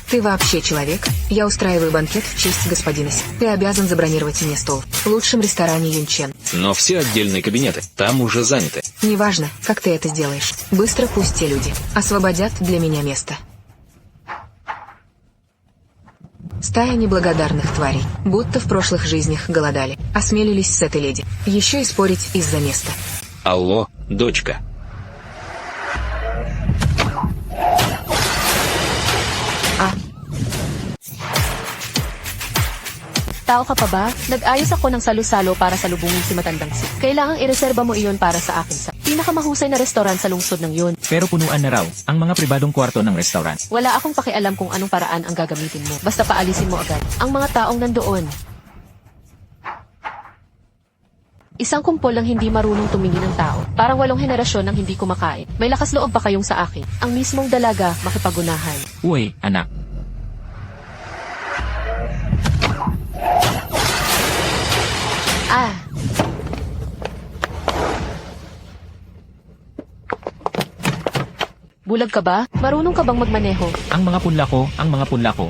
Ты вообще человек? Я устраиваю банкет в честь господина Си. Ты обязан забронировать мне стол в лучшем ресторане Юнчен. Но все отдельные кабинеты там уже заняты. Неважно, как ты это сделаешь. Быстро пусть те люди освободят для меня место. Стая неблагодарных тварей, будто в прошлых жизнях голодали, осмелились с этой леди. Еще и спорить из-за места. Алло, дочка. Tao ka pa ba? Nag-ayos ako ng salo-salo para salubungin si Matandang Si. Kailangang ireserba mo iyon para sa akin sa pinakamahusay na restaurant sa lungsod ng yun. Pero punuan na raw ang mga pribadong kwarto ng restaurant. Wala akong pakialam kung anong paraan ang gagamitin mo. Basta paalisin mo agad ang mga taong nandoon. Isang kumpol lang hindi marunong tumingin ng tao. Parang 8 henerasyon ng hindi kumakain. May lakas loob ba kayong sa akin? Ang mismong dalaga makipagunahan. Uy, anak. Bulag ka ba? Marunong ka bang magmaneho? Ang mga punla ko.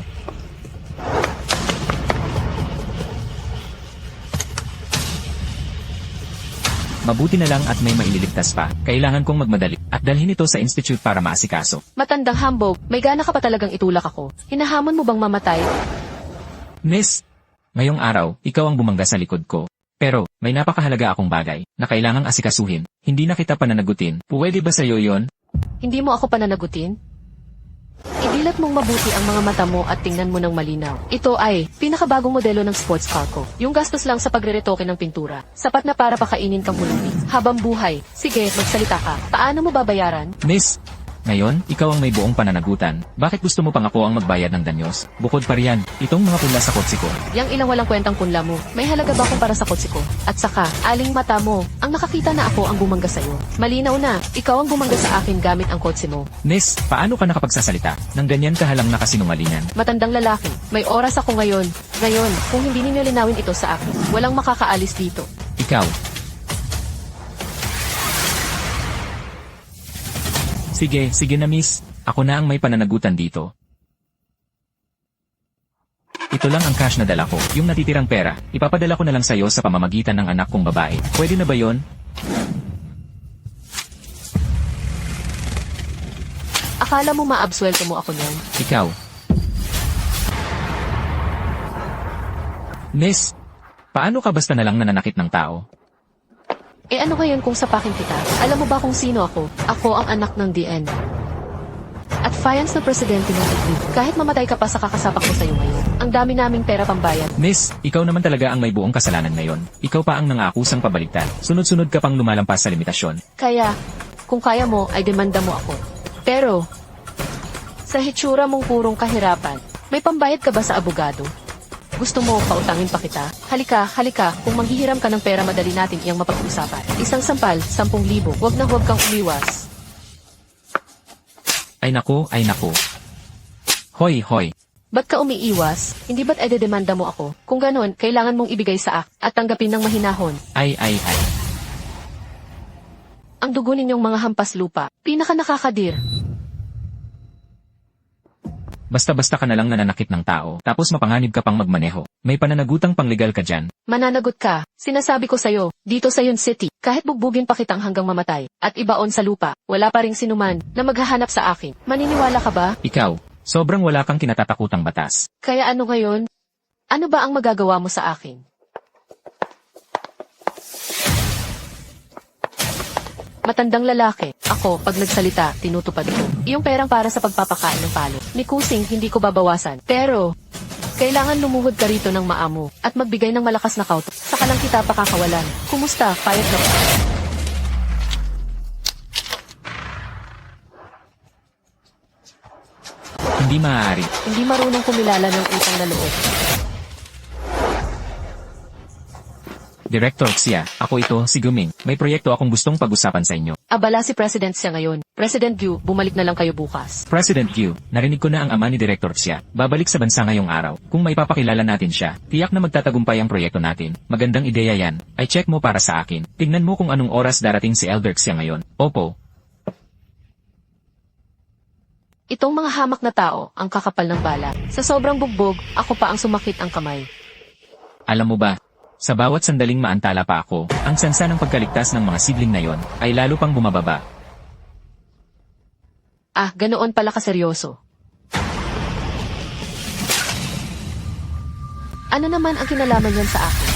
Mabuti na lang at may maililigtas pa. Kailangan kong magmadali at dalhin ito sa institute para maasikaso. Matandang hambog, may gana ka pa talagang itulak ako. Hinahamon mo bang mamatay? Miss, ngayong araw, ikaw ang bumangga sa likod ko. Pero, may napakahalaga akong bagay na kailangang asikasuhin. Hindi na kita pananagutin. Pwede ba sa'yo yon? Hindi mo ako pananagutin? Idilat mong mabuti ang mga mata mo at tingnan mo ng malinaw. Ito ay pinakabagong modelo ng sports car ko. Yung gastos lang sa pagreretoke ng pintura. Sapat na para pakainin kang hulubi. Habang buhay. Sige, magsalita ka. Paano mo babayaran? Miss, ngayon, ikaw ang may buong pananagutan. Bakit gusto mo pang ako ang magbayad ng danyos? Bukod pa riyan, itong mga punla sa kotse ko. Yang ilang walang kwentang punla mo. May halaga ba kung para sa kotse ko? At saka, aling mata mo. Ang nakakita na ako ang bumangga sa'yo. Malinaw na, ikaw ang bumangga sa akin gamit ang kotse mo. Miss, paano ka nakapagsasalita nang ganyan kahalang nakasinungalingan? Matandang lalaki, may oras ako ngayon. Ngayon, kung hindi ninyo linawin ito sa akin, walang makakaalis dito. Ikaw. Sige na miss. Ako na ang may pananagutan dito. Ito lang ang cash na dala ko. Yung natitirang pera, ipapadala ko na lang sa'yo sa pamamagitan ng anak kong babae. Pwede na ba yon? Akala mo maabsuelto mo ako niyan? Ikaw. Miss, paano ka basta na lang nananakit ng tao? Eh ano ngayon kung sapakin kita? Alam mo ba kung sino ako? Ako ang anak ng DN. At fayans na presidente ng Iglit. Kahit mamatay ka pa sa kakasapak ko sa'yo ngayon. Ang dami naming pera pambayad. Miss, ikaw naman talaga ang may buong kasalanan ngayon. Ikaw pa ang nangakusang pabaliktad. Sunod-sunod ka pang lumalampas sa limitasyon. Kaya, kung kaya mo, ay demanda mo ako. Pero, sa hitsura mong purong kahirapan, may pambayad ka ba sa abogado? Gusto mo, pautangin pa kita? Halika, kung manghihiram ka ng pera madali natin iyang mapag-usapan. Isang sampal, 10,000, wag na wag kang umiwas. Ay nako. Hoy. Ba't ka umiiwas? Hindi ba't ededemanda mo ako? Kung ganon, kailangan mong ibigay sa at tanggapin ng mahinahon. Ay. Ang dugo ninyong mga hampas lupa, pinaka nakakadir. Basta-basta ka na lang nananakit ng tao, tapos mapanganib ka pang magmaneho. May pananagutang panglegal ka dyan. Mananagot ka. Sinasabi ko sa'yo, dito sa Yun City, kahit bugbugin pa kitang hanggang mamatay, at ibaon sa lupa, wala pa ring sinuman na maghahanap sa akin. Maniniwala ka ba? Ikaw, sobrang wala kang kinatatakutang batas. Kaya ano ngayon? Ano ba ang magagawa mo sa akin? Matandang lalaki. Ako, pag nagsalita, tinutupad ko. Iyong perang para sa pagpapakain ng palo. Ni Kusing, hindi ko babawasan. Pero, kailangan lumuhod ka rito ng maamo at magbigay ng malakas na kauto. Saka lang kita pakakawalan. Kumusta? Payat na ba? Hindi maaari. Hindi marunong kumilala ng utang na loob. Director Xia, ako ito, si Guming. May proyekto akong gustong pag-usapan sa inyo. Abala si President siya ngayon. President Gu, bumalik na lang kayo bukas. President Q, narinig ko na ang ama ni Director Xia. Babalik sa bansa ngayong araw. Kung may papakilala natin siya, tiyak na magtatagumpay ang proyekto natin. Magandang ideya yan. Ay check mo para sa akin. Tignan mo kung anong oras darating si Elder Xia ngayon. Opo. Itong mga hamak na tao, ang kakapal ng bala. Sa sobrang bugbog, ako pa ang sumakit ang kamay. Alam mo ba, sa bawat sandaling maantala pa ako, ang sansa ng pagkaligtas ng mga sibling na yon ay lalo pang bumababa. Ah, ganoon pala kaseryoso. Ano naman ang kinalaman niyan sa akin?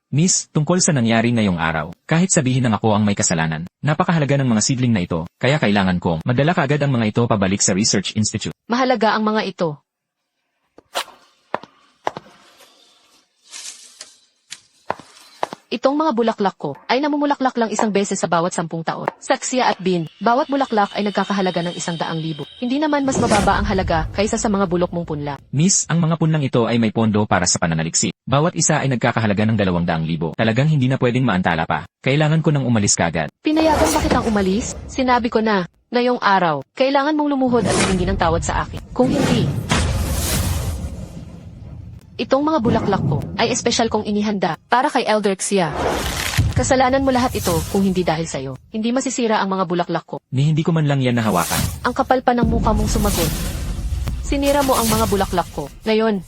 Miss, tungkol sa nangyari ngayong araw, kahit sabihin ng ako ang may kasalanan, napakahalaga ng mga sibling na ito, kaya kailangan kong madala kaagad ang mga ito pabalik sa Research Institute. Mahalaga ang mga ito. Itong mga bulaklak ko ay namumulaklak lang isang beses sa bawat 10 taon. Saksya at Bin, bawat bulaklak ay nagkakahalaga ng 100,000. Hindi naman mas mababa ang halaga kaysa sa mga bulok mong punla. Miss, ang mga punlang ito ay may pondo para sa pananaliksik. Bawat isa ay nagkakahalaga ng 200,000. Talagang hindi na pwedeng maantala pa. Kailangan ko nang umalis kagad. Pinayagan ba kitang umalis? Sinabi ko na, ngayong araw, kailangan mong lumuhod at humingi ng tawad sa akin. Kung hindi, itong mga bulaklak ko ay espesyal kong inihanda para kay Elder Xia. Kasalanan mo lahat ito kung hindi dahil sa'yo. Hindi masisira ang mga bulaklak ko. Ni hindi ko man lang yan nahawakan. Ang kapal pa ng mukha mong sumagot. Sinira mo ang mga bulaklak ko. Ngayon,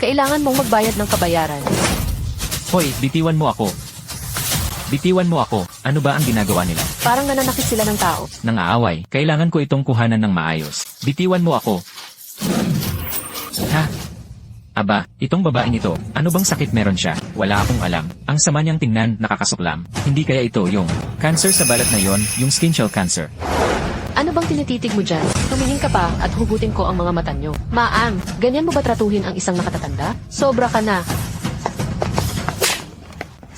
kailangan mong magbayad ng kabayaran. Hoy, bitiwan mo ako. Bitiwan mo ako. Ano ba ang ginagawa nila? Parang nananakit sila ng tao. Nangaaway. Kailangan ko itong kuhanan ng maayos. Bitiwan mo ako. Ha? Aba, itong babaeng ito, ano bang sakit meron siya? Wala akong alam. Ang sama niyang tingnan, nakakasuklam. Hindi kaya ito yung cancer sa balat na yon, yung skin cell cancer. Ano bang tinititig mo dyan? Tumingin ka pa at hugutin ko ang mga mata nyo. Maang, ganyan mo ba tratuhin ang isang nakatatanda? Sobra ka na.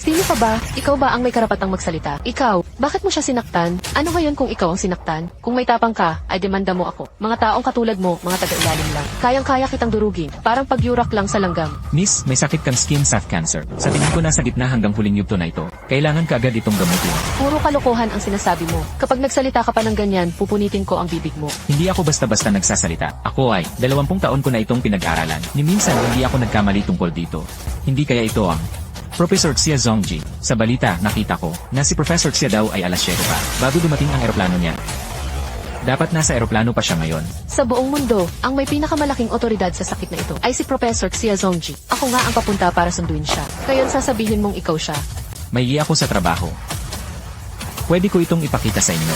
Sino ka ba? Ikaw ba ang may karapatang magsalita? Ikaw, bakit mo siya sinaktan? Ano ngayon kung ikaw ang sinaktan? Kung may tapang ka, ay demanda mo ako. Mga taong katulad mo, mga taga-ilalim lang. Kayang-kaya kitang durugin, parang pagyurak lang sa langgam. Miss, may sakit kang skin sac cancer. Sa tingin ko nasa gitna hanggang huling yugto na ito. Kailangan ka agad itong gamutin. Puro kalokohan ang sinasabi mo. Kapag nagsalita ka pa ng ganyan, pupunitin ko ang bibig mo. Hindi ako basta-basta nagsasalita. Ako ay, 20 taon ko na itong pinag-aralan. Ni minsan hindi ako nagkamali tungkol dito. Hindi kaya ito ang Professor Xia Zongji. Sa balita, nakita ko na si Professor Xia daw ay alas 7 pa bago dumating ang eroplano niya. Dapat nasa eroplano pa siya ngayon. Sa buong mundo, ang may pinakamalaking otoridad sa sakit na ito ay si Professor Xia Zongji. Ako nga ang papunta para sunduin siya. Ngayon sasabihin mong ikaw siya. May ako sa trabaho. Pwede ko itong ipakita sa inyo.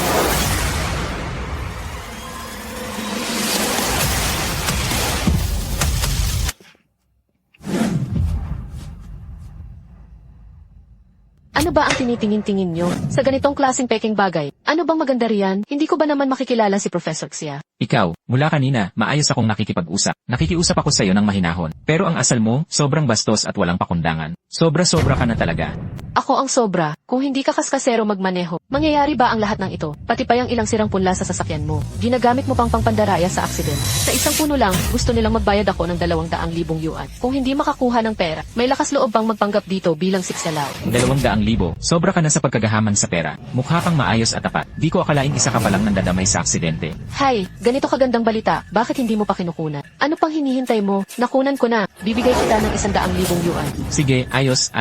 Ano ba ang tinitingin-tingin nyo? Sa ganitong klaseng peking bagay, ano bang maganda riyan? Hindi ko ba naman makikilala si Professor Xia? Ikaw, mula kanina, maayos akong nakikipag-usap. Nakikiusap ako sa iyo ng mahinahon. Pero ang asal mo, sobrang bastos at walang pakundangan. Sobra-sobra ka na talaga. Ako ang sobra. Kung hindi ka kaskasero magmaneho, mangyayari ba ang lahat ng ito? Pati pa yung ilang sirang punla sa sasakyan mo. Ginagamit mo pang pangpandaraya sa aksidente. Sa isang puno lang, gusto nilang magbayad ako ng 200,000 yuan. Kung hindi makakuha ng pera, may lakas loob bang magpanggap dito bilang siksalaw? 200,000. Sobra ka na sa pagkagahaman sa pera. Mukha kang maayos at tapat. Di ko akalaing isa ka palang nandadamay sa aksidente. Hay, ganito kagandang balita. Bakit hindi mo pa kinukunan? Ano pang hinihintay mo? Nakunan ko na. Bibigay kita ng 100,000 yuan. Sige, ayos.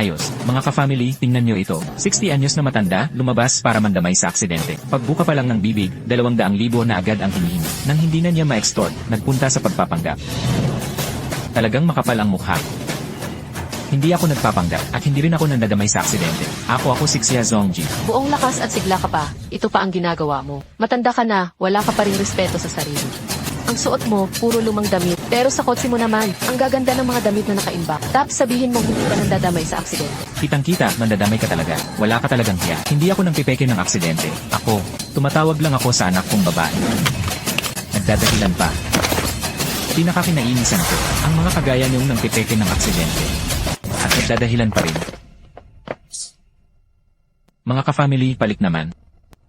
Mga ka-family, tingnan nyo ito. 60 anyos na matanda, lumabas para mandamay sa aksidente. Pagbuka pa lang ng bibig, 200,000 na agad ang hinihingi. Nang hindi na niya ma-extort, nagpunta sa pagpapanggap. Talagang makapal ang mukha. Hindi ako nagpapanggap at hindi rin ako nandadamay sa aksidente. Ako si Xia Zongji. Buong lakas at sigla ka pa. Ito pa ang ginagawa mo. Matanda ka na, wala ka pa rin respeto sa sarili. Ang suot mo, puro lumang damit. Pero sa kotse mo naman, ang gaganda ng mga damit na nakaimbak. Tapos sabihin mo hindi ka nandadamay sa aksidente. Kitang-kita, nandadamay ka talaga. Wala ka talagang hiya. Hindi ako nang pipeke ng aksidente. Ako, tumatawag lang ako sa anak kong babae. Nagdadahilan pa. Pinakakinainisan ko, ang mga kagaya niyong nang pipeke ng aksidente. At nagdadahilan pa rin. Mga ka-family, balik naman.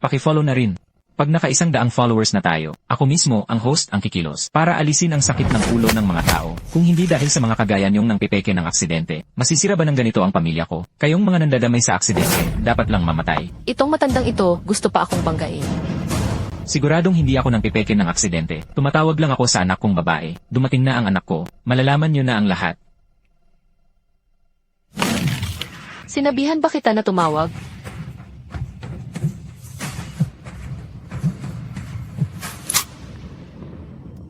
Paki-follow na rin. Pag naka-100 followers na tayo, ako mismo, ang host, ang kikilos, para alisin ang sakit ng ulo ng mga tao. Kung hindi dahil sa mga kagaya niyong nang pipeke ng aksidente, masisira ba ng ganito ang pamilya ko? Kayong mga nandadamay sa aksidente, dapat lang mamatay. Itong matandang ito, gusto pa akong banggain. Siguradong hindi ako nang pipeke ng aksidente. Tumatawag lang ako sa anak kong babae. Dumating na ang anak ko. Malalaman niyo na ang lahat. Sinabihan ba kita na tumawag?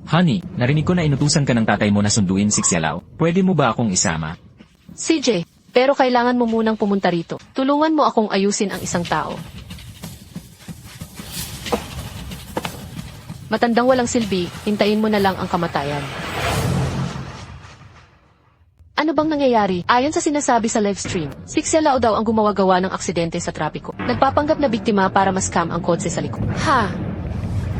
Honey, narinig ko na inutusan ka ng tatay mo na sunduin si Xialao. Pwede mo ba akong isama? CJ, pero kailangan mo munang pumunta rito. Tulungan mo akong ayusin ang isang tao. Matandang walang silbi, hintayin mo na lang ang kamatayan. Ano bang nangyayari? Ayon sa sinasabi sa livestream, si Xialao daw ang gumawa-gawa ng aksidente sa trapiko. Nagpapanggap na biktima para ma-scam ang kotse sa likod. Ha!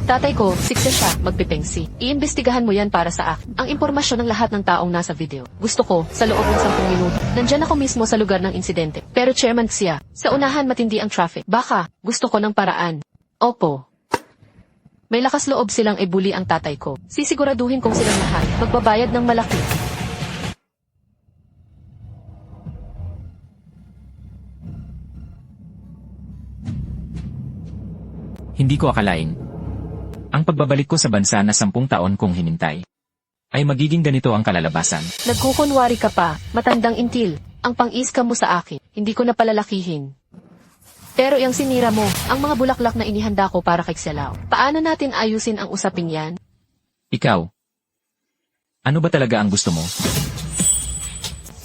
Tatay ko, sikse siya, magpipengsi. Iimbestigahan mo yan para sa akin. Ang impormasyon ng lahat ng taong nasa video. Gusto ko, sa loob ng 10 minuto. Nandyan ako mismo sa lugar ng insidente. Pero Chairman Xia, sa unahan matindi ang traffic. Baka, gusto ko ng paraan. Opo. May lakas loob silang ibuli ang tatay ko. Sisiguraduhin kong silang lahat magbabayad ng malaki. Hindi ko akalain. Ang pagbabalik ko sa bansa na 10 taon kong hinintay ay magiging ganito ang kalalabasan. Nagkukunwari ka pa, matandang intil. Ang pang-iska mo sa akin, hindi ko na palalakihin. Pero yung sinira mo, ang mga bulaklak na inihanda ko para kay Xialao. Paano natin ayusin ang usaping yan? Ikaw, ano ba talaga ang gusto mo?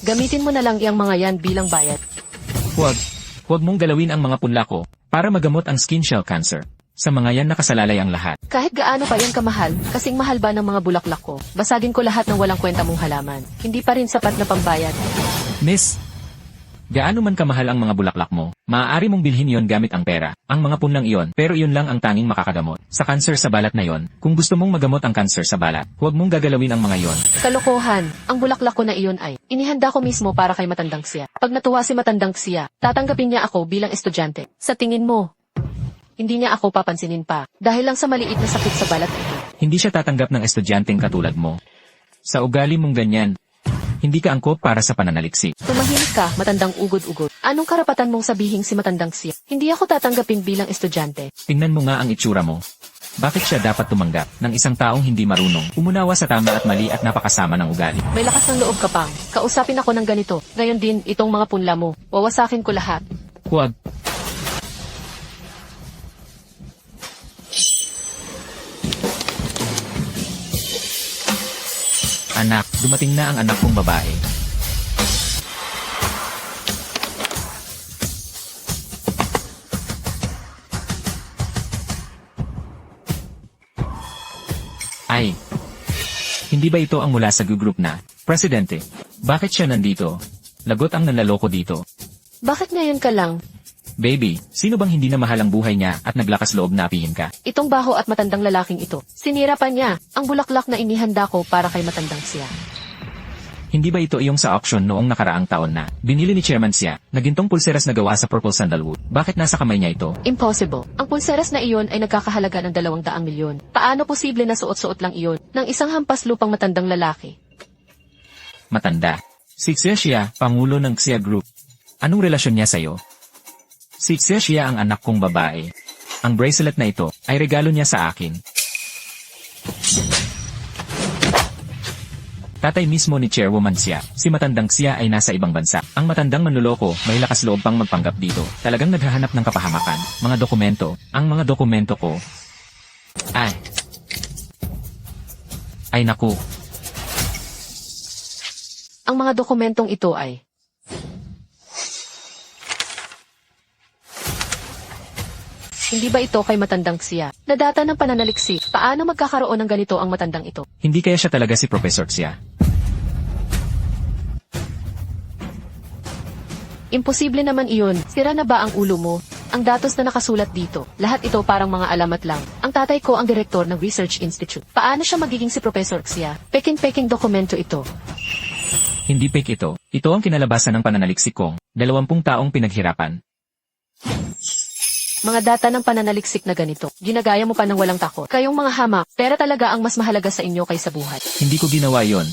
Gamitin mo na lang iyang mga yan bilang bayad. Huwag mong galawin ang mga punla ko para magamot ang skin cell cancer. Sa mga yan nakasalalay ang lahat. Kahit gaano pa yan kamahal, kasing mahal ba ng mga bulaklak ko, basagin ko lahat ng walang kwenta mong halaman. Hindi pa rin sapat na pambayad. Miss, gaano man kamahal ang mga bulaklak mo, maaari mong bilhin yon gamit ang pera, ang mga punlang iyon, pero iyon lang ang tanging makakagamot. Sa cancer sa balat na yon, kung gusto mong magamot ang cancer sa balat, huwag mong gagalawin ang mga yon. Kalokohan, ang bulaklak ko na iyon ay, inihanda ko mismo para kay matandang Xia. Pag natuwa si matandang Xia, tatanggapin niya ako bilang estudyante. Sa tingin mo, hindi niya ako papansinin pa, dahil lang sa maliit na sakit sa balat ito. Hindi siya tatanggap ng estudyanteng katulad mo. Sa ugali mong ganyan, hindi ka angkop para sa pananaliksik. Tumahimik ka, matandang ugod-ugod. Anong karapatan mong sabihin si matandang Xia? Hindi ako tatanggapin bilang estudyante. Tingnan mo nga ang itsura mo. Bakit siya dapat tumanggap ng isang taong hindi marunong, umunawa sa tama at mali at napakasama ng ugali? May lakas ng loob ka pang. Kausapin ako ng ganito. Ngayon din, itong mga punla mo. Wawasakin ko lahat. Huwag. Anak, dumating na ang anak kong babae. Ay, hindi ba ito ang mula sa group na, Presidente? Bakit siya nandito? Lagot ang nanlaloko dito. Bakit ngayon ka lang? Baby, sino bang hindi na mahal ang buhay niya at naglakas loob na apihin ka? Itong baho at matandang lalaking ito. Sinira pa niya ang bulaklak na inihanda ko para kay matandang Xia. Hindi ba ito iyong sa auction noong nakaraang taon na binili ni Chairman Xia na gintong pulseras na gawa sa purple sandalwood? Bakit nasa kamay niya ito? Impossible. Ang pulseras na iyon ay nagkakahalaga ng 200 milyon. Paano posible na suot-suot lang iyon ng isang hampas lupang matandang lalaki? Matanda. Si Xia, pangulo ng Xia Group. Anong relasyon niya sa'yo? Si Xia ang anak kong babae. Ang bracelet na ito ay regalo niya sa akin. Tatay mismo ni Chairwoman Xia, si matandang Xia ay nasa ibang bansa. Ang matandang manloloko may lakas loob pang magpanggap dito. Talagang naghahanap ng kapahamakan. Mga dokumento, ang mga dokumento ko. Ay naku. Ang mga dokumentong ito ay hindi ba ito kay matandang Xia? Na data ng pananaliksik, paano magkakaroon ng ganito ang matandang ito? Hindi kaya siya talaga si Professor Xia. Imposible naman iyon. Sira na ba ang ulo mo? Ang datos na nakasulat dito, lahat ito parang mga alamat lang. Ang tatay ko ang direktor ng Research Institute. Paano siya magiging si Professor Xia? Peking-peking dokumento ito. Hindi fake ito. Ito ang kinalabasan ng pananaliksik kong 20 taong pinaghirapan. Mga data ng pananaliksik na ganito, ginagaya mo pa ng walang takot. Kayong mga hamak, pera talaga ang mas mahalaga sa inyo kaysa buhay. Hindi ko ginawa yon.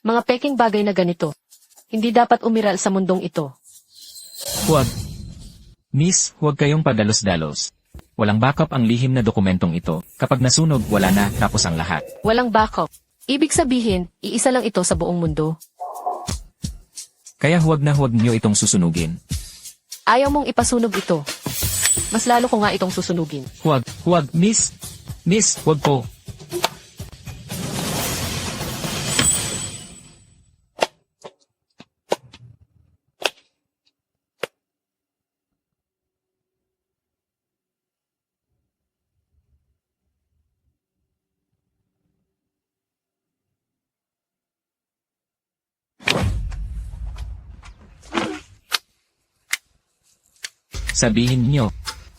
Mga peking bagay na ganito, hindi dapat umiral sa mundong ito. Huwag. Miss, huwag kayong padalos-dalos. Walang backup ang lihim na dokumentong ito. Kapag nasunog, wala na, tapos ang lahat. Walang backup. Ibig sabihin, iisa lang ito sa buong mundo. Kaya huwag niyo itong susunugin. Ayaw mong ipasunog ito. mas lalo ko nga itong susunugin. Huwag, miss. Miss, huwag po. Sabihin niyo,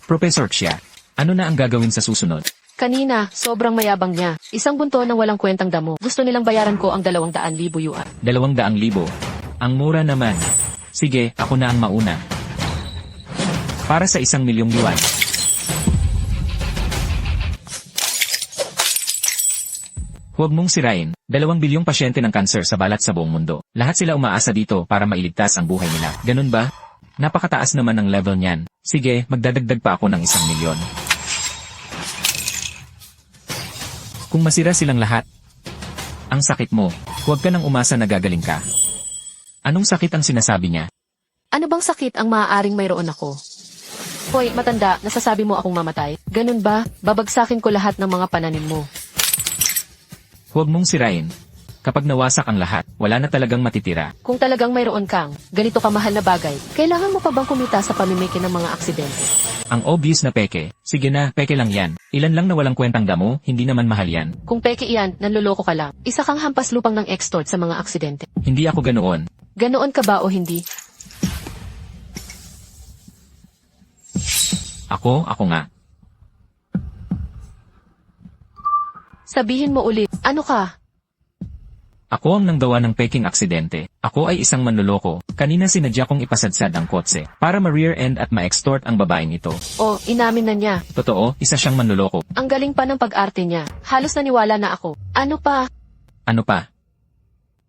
Professor Xia, ano na ang gagawin sa susunod? Kanina, sobrang mayabang niya. Isang bunto ng walang kwentang damo. Gusto nilang bayaran ko ang 200,000 yuan. 200,000. Ang mura naman. Sige, ako na ang mauna. Para sa 1,000,000 yuan. Huwag mong sirain. 2 bilyong pasyente ng kanser sa balat sa buong mundo. Lahat sila umaasa dito para mailigtas ang buhay nila. Ganun ba? Napakataas naman ang level niyan. Sige, magdadagdag pa ako ng 1,000,000. Kung masira silang lahat, ang sakit mo, huwag ka nang umasa na gagaling ka. Anong sakit ang sinasabi niya? Ano bang sakit ang maaaring mayroon ako? Hoy, matanda, nasasabi mo akong mamatay? Ganun ba? Babagsakin ko lahat ng mga pananim mo. Huwag mong sirain. Kapag nawasak ang lahat, wala na talagang matitira. Kung talagang mayroon kang ganito kamahal na bagay, kailangan mo pa bang kumita sa pamimiki ng mga aksidente? Ang obvious na peke. Sige na, peke lang yan. Ilan lang na walang kwentang damo, hindi naman mahal yan. Kung peke iyan, nanloloko ka lang. Isa kang hampas lupang ng extort sa mga aksidente. Hindi ako ganoon. Ganoon ka ba o hindi? Ako nga. Sabihin mo ulit, ano ka? Ako ang nanggawa ng peking aksidente. Ako ay isang manloloko. Kanina sinadya kong ipasadsad ang kotse para ma-rear end at ma-extort ang babaeng ito. O, inamin na niya. Totoo, isa siyang manloloko. Ang galing pa ng pag-arte niya. Halos naniwala na ako. Ano pa? Ano pa?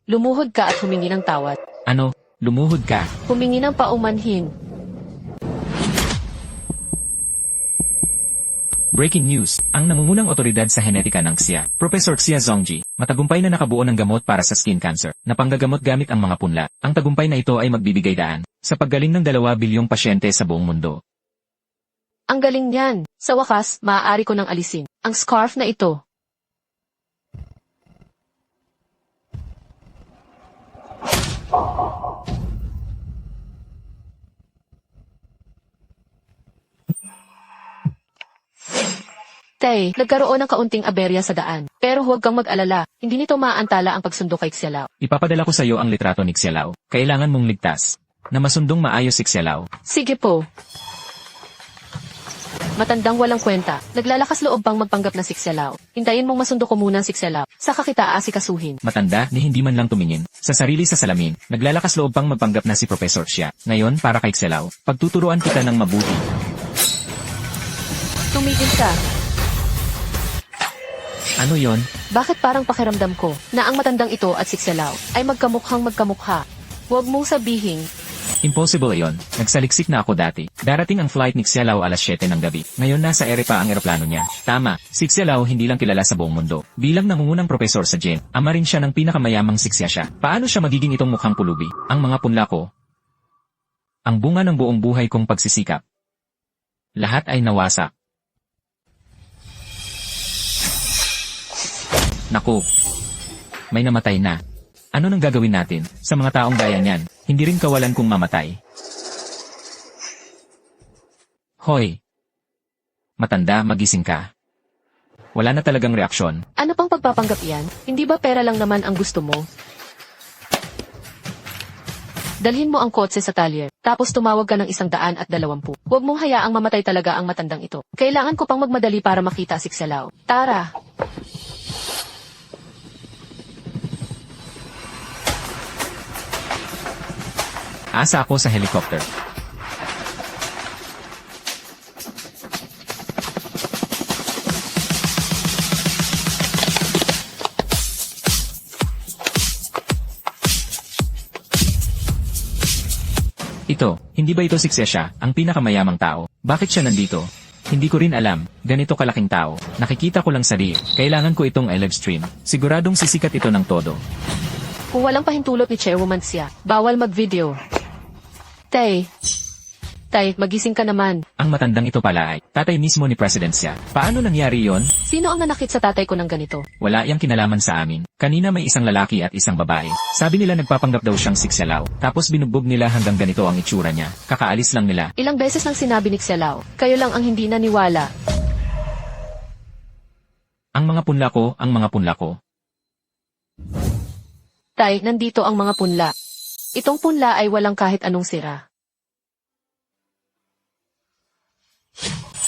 Lumuhod ka at humingi ng tawad. Ano? Lumuhod ka? Humingi ng paumanhin. Breaking news, ang nangungunang otoridad sa henetika ng Xia, Professor Xia Zongji, matagumpay na nakabuo ng gamot para sa skin cancer, na panggagamot gamit ang mga punla. Ang tagumpay na ito ay magbibigay daan sa paggaling ng 2 bilyong pasyente sa buong mundo. Ang galing niyan. Sa wakas, maaari ko nang alisin ang scarf na ito. Tay, nagkaroon ng kaunting aberya sa daan. Pero huwag kang mag-alala, hindi nito maaantala ang pagsundo kay Xialao. Ipapadala ko sa iyo ang litrato ni Xialao. Kailangan mong ligtas na masundong maayos si Xialao. Sige po. Matandang walang kwenta. Naglalakas loob pang magpanggap na si Xialao. Hintayin mong masundo ko muna si Xialao. Saka kita aasikasuhin. Matanda ni hindi man lang tumingin sa sarili sa salamin. Naglalakas loob pang magpanggap na si Professor Xia. Ngayon para kay Xialao, pagtuturuan kita ng mabuti. Tumigil ka. Ano yon? Bakit parang pakiramdam ko na ang matandang ito at si Xialao ay magkamukhang magkamukha? Huwag mong sabihing, Impossible yon. Nagsaliksik na ako dati. Darating ang flight ni Xialao alas 7 ng gabi. Ngayon nasa ere pa ang eroplano niya. Tama, si Xialao hindi lang kilala sa buong mundo. Bilang nangungunang profesor sa Jin, ama rin siya ng pinakamayamang siksya siya. Paano siya magiging itong mukhang pulubi? Ang mga punla ko. Ang bunga ng buong buhay kong pagsisikap. Lahat ay nawasak. Naku, may namatay na. Ano nang gagawin natin sa mga taong gaya niyan? Hindi rin kawalan kung mamatay. Hoy! Matanda, magising ka. Wala na talagang reaksyon. ano pang pagpapanggap yan? Hindi ba pera lang naman ang gusto mo? Dalhin mo ang kotse sa talyer, tapos tumawag ka ng 120. Huwag mong hayaang mamatay talaga ang matandang ito. Kailangan ko pang magmadali para makita si Xialao. Tara! Asa ako sa helicopter. Ito, hindi ba ito si Xia, ang pinakamayamang tao? Bakit siya nandito? Hindi ko rin alam, ganito kalaking tao. Nakikita ko lang sa rear. Kailangan ko itong i-live stream. Siguradong sisikat ito ng todo. Kung walang pahintulot ni Chairwoman Xia, bawal mag-video. Tay, Tay, magising ka naman. Ang matandang ito pala ay tatay mismo ni President siya. Paano nangyari yon? Sino ang nanakit sa tatay ko ng ganito? Wala iyang kinalaman sa amin. Kanina may isang lalaki at isang babae. Sabi nila nagpapanggap daw siyang si Xialao. Tapos binugbog nila hanggang ganito ang itsura niya. Kakaalis lang nila. Ilang beses nang sinabi ni Xialao. Kayo lang ang hindi naniwala. Ang mga punla ko, ang mga punla ko. Tay, nandito ang mga punla. Itong punla ay walang kahit anong sira.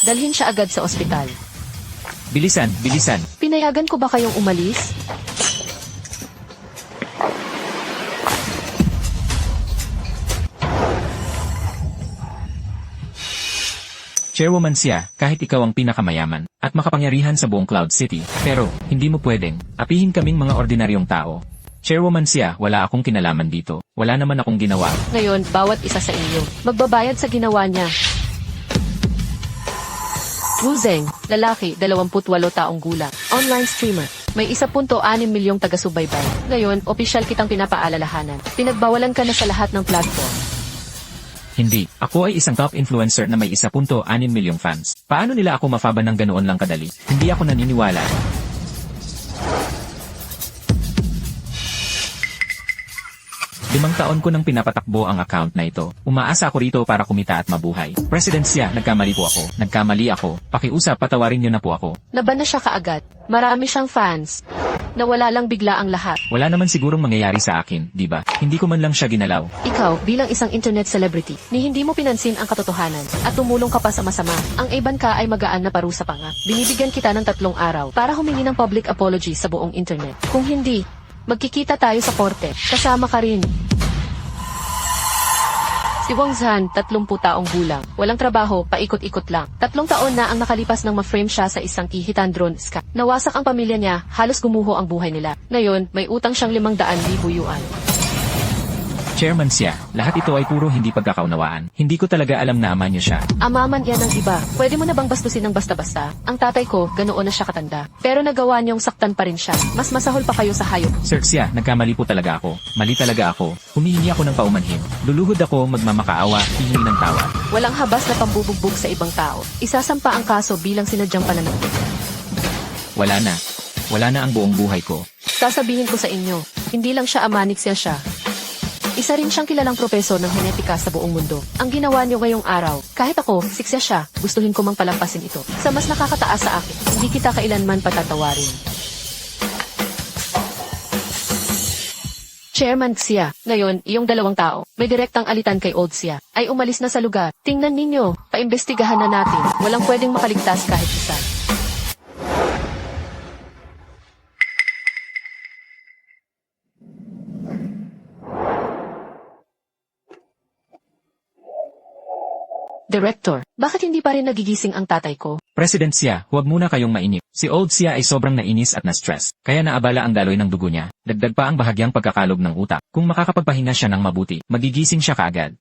Dalhin siya agad sa ospital. Bilisan, bilisan. Pinayagan ko ba kayong umalis? Chairwoman siya, kahit ikaw ang pinakamayaman at makapangyarihan sa buong Cloud City. Pero, hindi mo pwedeng apihin kaming mga ordinaryong tao. Chairwoman siya, wala akong kinalaman dito. Wala naman akong ginawa. Ngayon, bawat isa sa inyo, magbabayad sa ginawa niya. Wu Zeng, lalaki, 28 taong gulang, online streamer. May 1.6 milyong taga-subaybay. Ngayon, opisyal kitang pinapaalalahanan. Pinagbawalan ka na sa lahat ng platform. Hindi. Ako ay isang top influencer na may 1.6 milyong fans. Paano nila ako mafaban ng ganoon lang kadali? Hindi ako naniniwala. Limang taon ko nang pinapatakbo ang account na ito. Umaasa ako rito para kumita at mabuhay. President siya, nagkamali po ako. Nagkamali ako. Pakiusap, patawarin niyo na po ako. Naban na siya kaagad. Marami siyang fans. Nawala lang bigla ang lahat. Wala naman sigurong mangyayari sa akin, di ba? Hindi ko man lang siya ginalaw. Ikaw, bilang isang internet celebrity, ni hindi mo pinansin ang katotohanan at tumulong ka pa sa masama. Ang iban ka ay magaan na parusa pa nga. Binibigyan kita ng 3 araw para humingi ng public apology sa buong internet. Kung hindi, magkikita tayo sa korte. Kasama ka rin. Si Wang Zhan, 30 taong gulang. Walang trabaho, paikot-ikot lang. 3 taon na ang nakalipas nang ma-frame siya sa isang kihitan drone scam. Nawasak ang pamilya niya, halos gumuho ang buhay nila. Ngayon, may utang siyang 500,000 yuan. Chairman siya, lahat ito ay puro hindi pagkakaunawaan. Hindi ko talaga alam na ama niyo siya. Amaman yan ng iba. Pwede mo na bang bastusin ng basta-basta? Ang tatay ko, ganoon na siya katanda. Pero nagawa niyong saktan pa rin siya. Mas masahol pa kayo sa hayop. Sir siya, nagkamali po talaga ako. Mali talaga ako. Humihingi ako ng paumanhin. Luluhod ako, magmamakaawa, hihingi ng tawad. Walang habas na pambubugbog sa ibang tao. Isasampa ang kaso bilang sinadyang pananakit. Wala na. Wala na ang buong buhay ko. Sasabihin ko sa inyo, hindi lang siya ama ni siya. Isa rin siyang kilalang propesor ng genetika sa buong mundo. Ang ginawa niyo ngayong araw, kahit ako, siksya siya, gustuhin ko mang palampasin ito. Sa mas nakakataas sa akin, hindi kita kailanman patatawarin. Chairman Xia, ngayon, iyong 2 tao, may direktang alitan kay Old Xia, ay umalis na sa lugar. Tingnan ninyo, paimbestigahan na natin, walang pwedeng makaligtas kahit isa. Director, bakit hindi pa rin nagigising ang tatay ko? President siya, huwag muna kayong mainip. Si Old siya ay sobrang nainis at na-stress. Kaya naabala ang daloy ng dugo niya. Dagdag pa ang bahagyang pagkakalog ng utak. Kung makakapagpahinga siya ng mabuti, magigising siya kaagad.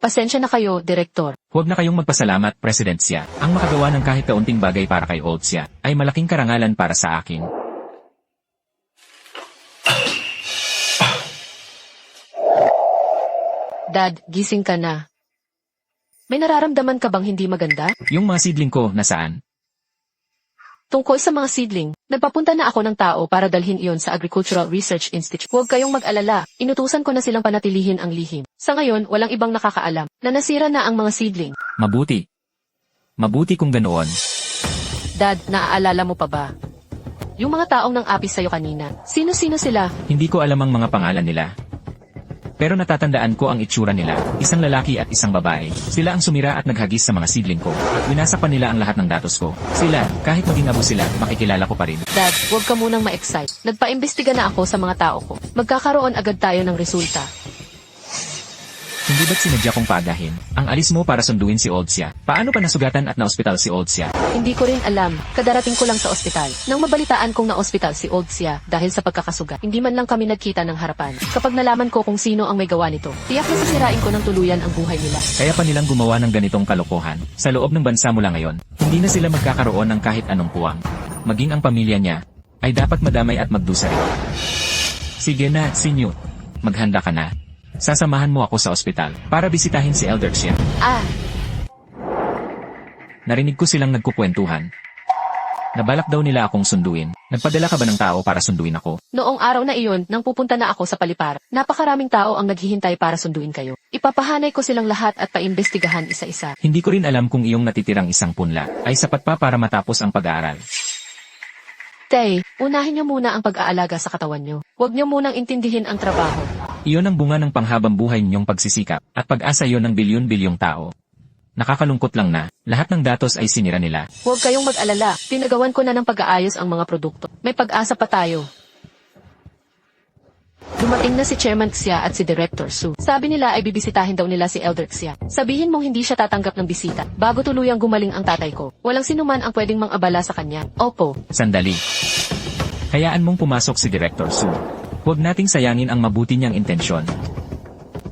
Pasensya na kayo, Director. Huwag na kayong magpasalamat, President siya. Ang makagawa ng kahit kaunting bagay para kay Old siya, ay malaking karangalan para sa akin. Dad, gising ka na. May nararamdaman ka bang hindi maganda? Yung mga seedling ko, nasaan? Tungkol sa mga seedling, nagpapunta na ako ng tao para dalhin iyon sa Agricultural Research Institute. Huwag kayong mag-alala, inutusan ko na silang panatilihin ang lihim. Sa ngayon, walang ibang nakakaalam na nasira na ang mga seedling. Mabuti. Mabuti kung ganoon. Dad, naaalala mo pa ba? Yung mga taong nang apis sa'yo kanina, sino-sino sila? Hindi ko alam ang mga pangalan nila. Pero natatandaan ko ang itsura nila, isang lalaki at isang babae. Sila ang sumira at naghagis sa mga seedling ko. At winasak pa nila ang lahat ng datos ko. Sila, kahit maging abo sila, makikilala ko pa rin. Dad, huwag ka munang ma-excite. Nagpaimbestiga na ako sa mga tao ko. Magkakaroon agad tayo ng resulta. Hindi ba't sinadya kong paagahin? Ang alis mo para sunduin si Old siya. Paano pa nasugatan at na-ospital si Old siya? Hindi ko rin alam. Kadarating ko lang sa ospital. Nang mabalitaan kong na-ospital si Old siya dahil sa pagkakasugat, hindi man lang kami nagkita ng harapan. Kapag nalaman ko kung sino ang may gawa nito, tiyak na sisirain ko ng tuluyan ang buhay nila. Kaya pa nilang gumawa ng ganitong kalokohan. Sa loob ng bansa mula ngayon, hindi na sila magkakaroon ng kahit anong puwang. Maging ang pamilya niya, ay dapat madamay at magdusa rin. Sige na, sinyo. Maghanda ka na. Sasamahan mo ako sa ospital para bisitahin si Elder Xia. Narinig ko silang nagkukwentuhan. Nabalak daw nila akong sunduin. Nagpadala ka ba ng tao para sunduin ako? Noong araw na iyon, nang pupunta na ako sa palipar, napakaraming tao ang naghihintay para sunduin kayo. Ipapahanay ko silang lahat at paimbestigahan isa-isa. Hindi ko rin alam kung iyong natitirang isang punla ay sapat pa para matapos ang pag-aaral. Tay, unahin niyo muna ang pag-aalaga sa katawan niyo. Huwag niyo munang intindihin ang trabaho. Iyon ang bunga ng panghabang buhay ninyong pagsisikap at pag-asa yon ng bilyon-bilyong tao. Nakakalungkot lang na, lahat ng datos ay sinira nila. Huwag kayong mag-alala, pinagawan ko na ng pag-aayos ang mga produkto. May pag-asa pa tayo. Dumating na si Chairman Xia at si Director Su. Sabi nila ay bibisitahin daw nila si Elder Xia. Sabihin mong hindi siya tatanggap ng bisita, bago tuluyang gumaling ang tatay ko. Walang sinuman ang pwedeng mang-abala sa kanya. Opo. Sandali. Hayaan mong pumasok si Director Su. Huwag nating sayangin ang mabuti niyang intensyon.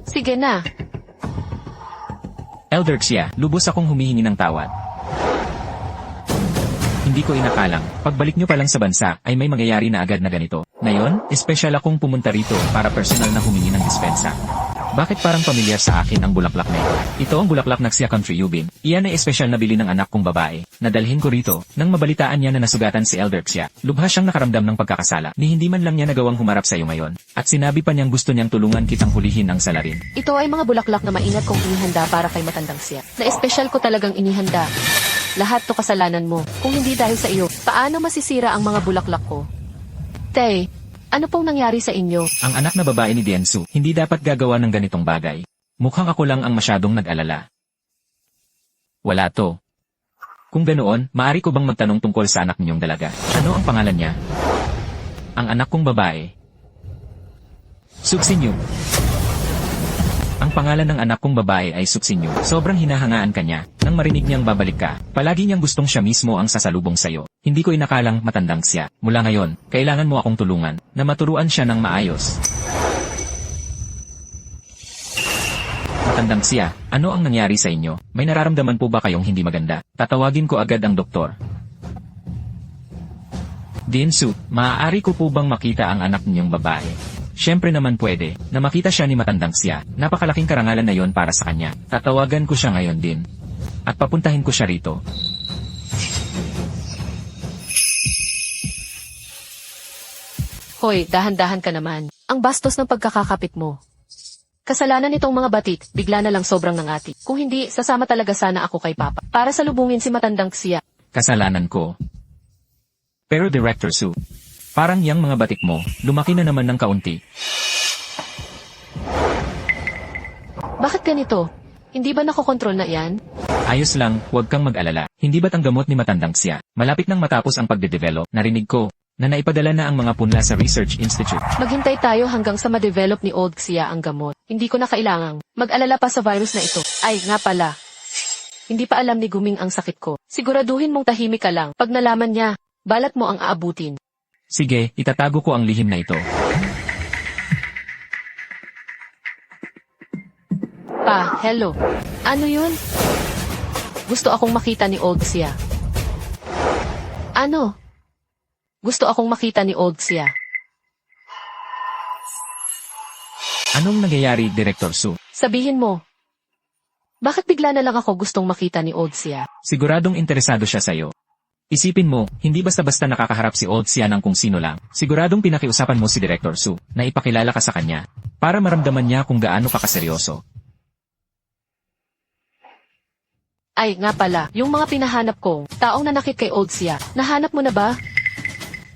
Sige na. Elder Xia, lubos akong humihingi ng tawad. Hindi ko inakalang, pagbalik nyo pa lang sa bansa ay may mangyayari na agad na ganito. Ngayon, espesyal akong pumunta rito para personal na humingi ng dispensa. Bakit parang pamilyar sa akin ang bulaklak na ito? Ito ang bulaklak ng Xia Country Yubin. Iyan ay espesyal na bili ng anak kong babae. Nadalhin ko rito, nang mabalitaan niya na nasugatan si Elder Xia. Lubhas siyang nakaramdam ng pagkakasala, ni hindi man lang niya nagawang humarap sa iyo ngayon. At sinabi pa niyang gusto niyang tulungan kitang hulihin ang salarin. Ito ay mga bulaklak na maingat kong inihanda para kay matandang Xia. Na espesyal ko talagang inihanda. Lahat to kasalanan mo. Kung hindi dahil sa iyo, paano masisira ang mga bulaklak ko? Tay, ano pong nangyari sa inyo? Ang anak na babae ni Diansu, hindi dapat gagawa ng ganitong bagay. Mukhang ako lang ang masyadong nag-alala. Wala to. Kung ganoon, maaari ko bang magtanong tungkol sa anak ninyong dalaga? Ano ang pangalan niya? Ang anak kong babae. Suksinyo. Ang pangalan ng anak kong babae ay Suksinyo. Sobrang hinahangaan kanya. Nang marinig niyang babalik ka, palagi niyang gustong siya mismo ang sasalubong sayo. Hindi ko inakalang matandang siya. Mula ngayon, kailangan mo akong tulungan na maturuan siya ng maayos. Matandang siya, ano ang nangyari sa inyo? May nararamdaman po ba kayong hindi maganda? Tatawagin ko agad ang doktor. Dinsu, maaari ko po bang makita ang anak niyong babae? Siyempre naman pwede, na makita siya ni matandang siya. Napakalaking karangalan na yon para sa kanya. Tatawagan ko siya ngayon din. At papuntahin ko siya rito. Hoy, dahan-dahan ka naman. Ang bastos ng pagkakakapit mo. Kasalanan nitong mga batit, bigla na lang sobrang nangati. Kung hindi, sasama talaga sana ako kay Papa. Para salubungin si matandang Xia. Kasalanan ko. Pero Director Su, parang yang mga batik mo, lumaki na naman ng kaunti. Bakit ganito? Hindi ba nakokontrol na yan? Ayos lang, huwag kang mag-alala. Hindi ba't ang gamot ni matandang siya? Malapit nang matapos ang pagde-develop, narinig ko, na naipadala na ang mga punla sa Research Institute. Maghintay tayo hanggang sa ma-develop ni Old Xia ang gamot. Hindi ko na kailangang mag-alala pa sa virus na ito. Ay, nga pala. Hindi pa alam ni Guming ang sakit ko. Siguraduhin mong tahimik ka lang. Pag nalaman niya, balat mo ang aabutin. Sige, itatago ko ang lihim na ito. Pa, hello. Ano yun? Gusto akong makita ni Old Xia. Ano? Gusto akong makita ni Old Xia. Anong nangyayari, Director Su? Sabihin mo. Bakit bigla na lang ako gustong makita ni Old Xia? Siguradong interesado siya sa'yo. Isipin mo, hindi basta-basta nakakaharap si Old Xia ng kung sino lang. Siguradong pinakiusapan mo si Director Su na ipakilala ka sa kanya para maramdaman niya kung gaano ka kaseryoso. Ay, nga pala, yung mga pinahanap kong taong nanakit kay Old Xia, nahanap mo na ba?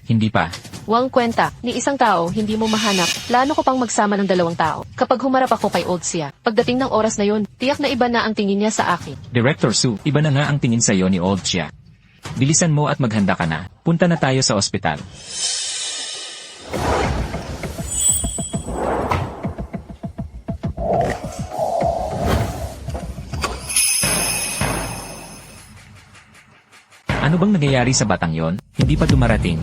Hindi pa. Wang kwenta, ni isang tao hindi mo mahanap, plano ko pang magsama ng 2 tao. Kapag humarap ako kay Old Xia, pagdating ng oras na yun, tiyak na iba na ang tingin niya sa akin. Director Su, iba na nga ang tingin sa'yo ni Old Xia. Bilisan mo at maghanda ka na. Punta na tayo sa ospital. Ano bang nangyayari sa batang yon? Hindi pa dumarating.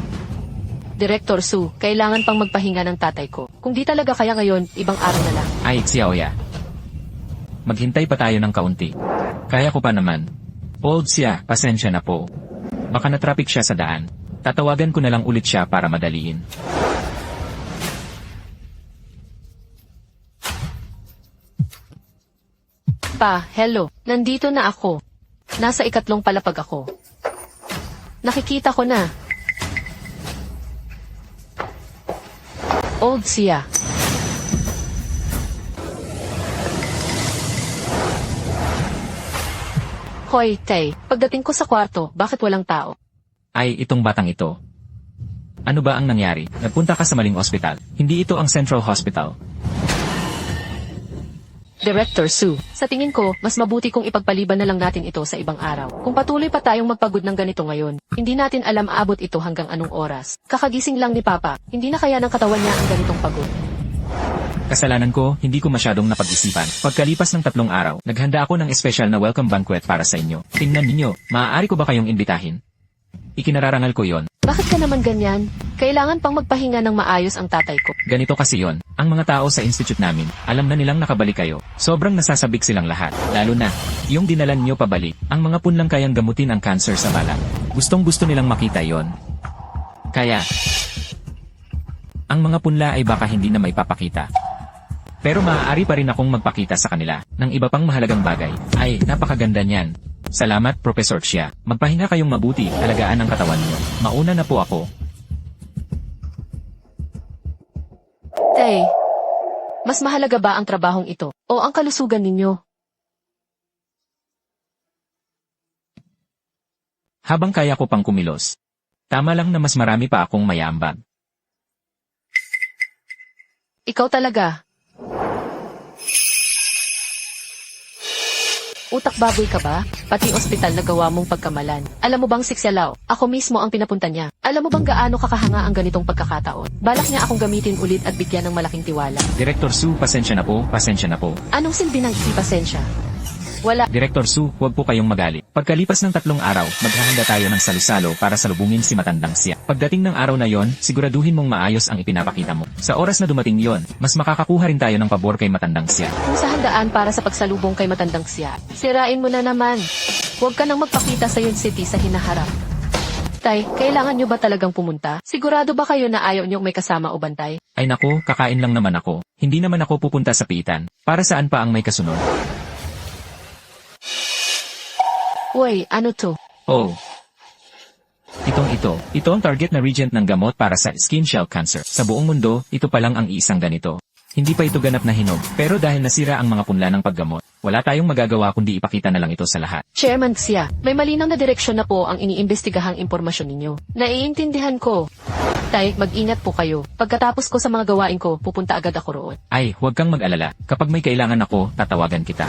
Director Su, kailangan pang magpahinga ng tatay ko. Kung di talaga kaya ngayon, ibang araw na lang. Ay, Xiaoya. Maghintay pa tayo ng kaunti. Kaya ko pa naman. Old Xia, pasensya na po. Baka na-traffic siya sa daan. Tatawagan ko na lang ulit siya para madaliin. Hello. Nandito na ako. Nasa ikatlong palapag ako. Nakikita ko na. Old siya. Hoy, Tay. Pagdating ko sa kwarto, bakit walang tao? Ay, itong batang ito. Ano ba ang nangyari? Nagpunta ka sa maling ospital. Hindi ito ang Central Hospital. Director Sue, sa tingin ko, mas mabuti kung ipagpaliban na lang natin ito sa ibang araw. Kung patuloy pa tayong magpagod ng ganito ngayon, hindi natin alam aabot ito hanggang anong oras. Kakagising lang ni Papa, hindi na kaya ng katawan niya ang ganitong pagod. Kasalanan ko, hindi ko masyadong napag-isipan. Pagkalipas ng 3 araw, naghanda ako ng espesyal na welcome banquet para sa inyo. Tingnan ninyo, maaari ko ba kayong imbitahin? Ikinararangal ko yon. Bakit ka naman ganyan? Kailangan pang magpahinga ng maayos ang tatay ko. Ganito kasi yon. Ang mga tao sa institute namin, alam na nilang nakabalik kayo. Sobrang nasasabik silang lahat. Lalo na, yung dinalan nyo pabalik, ang mga punlang kayang gamutin ang cancer sa balat. Gustong gusto nilang makita yon. Kaya, ang mga punla ay baka hindi na may papakita. Pero maaari pa rin akong magpakita sa kanila ng iba pang mahalagang bagay. Ay, napakaganda niyan. Salamat, Professor Xia. Magpahinga kayong mabuti, alagaan ang katawan niyo. Mauna na po ako. Tay, mas mahalaga ba ang trabahong ito o ang kalusugan ninyo? Habang kaya ko pang kumilos. Tama lang na mas marami pa akong mayambag. Ikaw talaga. Utak baboy ka ba? Pati ospital na gawa mong pagkamalan. Alam mo bang si Xialao, ako mismo ang pinapunta niya. Alam mo bang gaano kakahanga ang ganitong pagkakataon? Balak niya akong gamitin ulit at bigyan ng malaking tiwala. Director Su, pasensya na po, pasensya na po. Anong silbi ng pasensya? Wala. Director Su, huwag po kayong magalit. Pagkalipas ng 3 araw, maghahanda tayo ng salusalo para salubungin si Matandang Xia. Pagdating ng araw na yon, siguraduhin mong maayos ang ipinapakita mo. Sa oras na dumating yon, mas makakakuha rin tayo ng pabor kay Matandang Xia. Kung sa handaan para sa pagsalubong kay Matandang Xia, sirain mo na naman. Huwag ka nang magpakita sa Yun City sa hinaharap. Tay, kailangan nyo ba talagang pumunta? Sigurado ba kayo na ayaw nyong may kasama o bantay? Ay naku, kakain lang naman ako. Hindi naman ako pupunta sa piitan. Para saan pa ang may kasunod? Uy, ano to? Oh. Ito ang target na regent ng gamot para sa skin cell cancer. Sa buong mundo, ito pa lang ang iisang ganito. Hindi pa ito ganap na hinog, pero dahil nasira ang mga punla ng paggamot, wala tayong magagawa kundi ipakita na lang ito sa lahat. Chairman Xia, may malinang na direksyon na po ang iniimbestigahang impormasyon ninyo. Naiintindihan ko. Tay, mag-ingat po kayo. Pagkatapos ko sa mga gawain ko, pupunta agad ako roon. Ay, huwag kang mag-alala. Kapag may kailangan ako, tatawagan kita.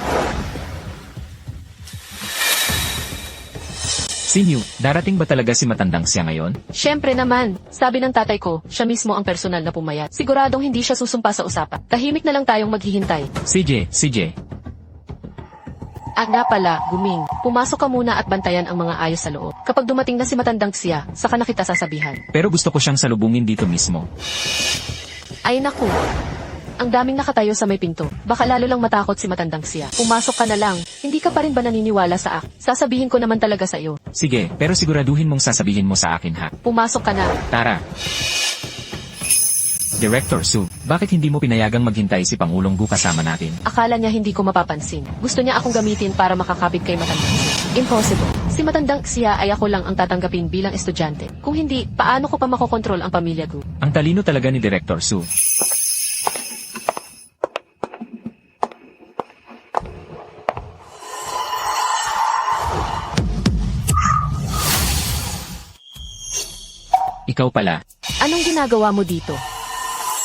Sinyu, darating ba talaga si Matandang Xia ngayon? Siyempre naman. Sabi ng tatay ko, siya mismo ang personal na pumayat. Siguradong hindi siya susumpa sa usapan. Tahimik na lang tayong maghihintay. CJ. At nga pala, Guming, pumasok ka muna at bantayan ang mga ayos sa loob. Kapag dumating na si Matandang Xia, saka na kita sasabihan. Pero gusto ko siyang salubungin dito mismo. Ay naku. Ang daming nakatayo sa may pinto. Baka lalo lang matakot si Matandang Xia. Pumasok ka na lang. Hindi ka pa rin ba naniniwala sa akin? Sasabihin ko naman talaga sa iyo. Sige, pero siguraduhin mong sasabihin mo sa akin ha. Pumasok ka na. Tara. Director Su, bakit hindi mo pinayagang maghintay si Pangulong Gu kasama natin? Akala niya hindi ko mapapansin. Gusto niya akong gamitin para makakapit kay Matandang Xia. Impossible. Si Matandang Xia ay ako lang ang tatanggapin bilang estudyante. Kung hindi, paano ko pa makokontrol ang pamilya Gu? Ang talino talaga ni Director Su. Ikaw pala. Anong ginagawa mo dito?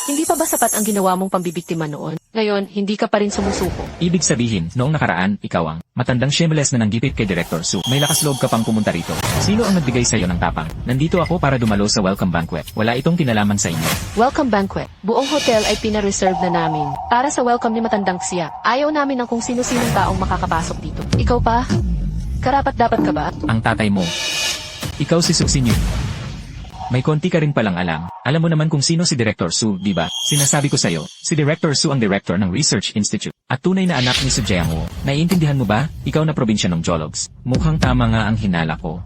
Hindi pa ba sapat ang ginawa mong pambibiktima noon? Ngayon, hindi ka pa rin sumusuko. Ibig sabihin, noong nakaraan, ikaw ang matandang shameless na nanggipit kay Director Su. May lakas loob ka pang pumunta rito. Sino ang nagbigay sa'yo ng tapang? Nandito ako para dumalo sa welcome banquet. Wala itong kinalaman sa inyo. Welcome banquet. Buong hotel ay pina-reserve na namin para sa welcome ni Matandang Xia. Ayaw namin ng kung sino-sinong taong makakapasok dito. Ikaw pa? Karapat-dapat ka ba? Ang tatay mo. Ikaw si Suxinyu. May konti ka rin palang alam. Alam mo naman kung sino si Director Su, di ba? Sinasabi ko sa'yo, si Director Su ang director ng Research Institute. At tunay na anak ni Su Jiangwo. Naiintindihan mo ba? Ikaw na probinsya ng Jologs. Mukhang tama nga ang hinala ko.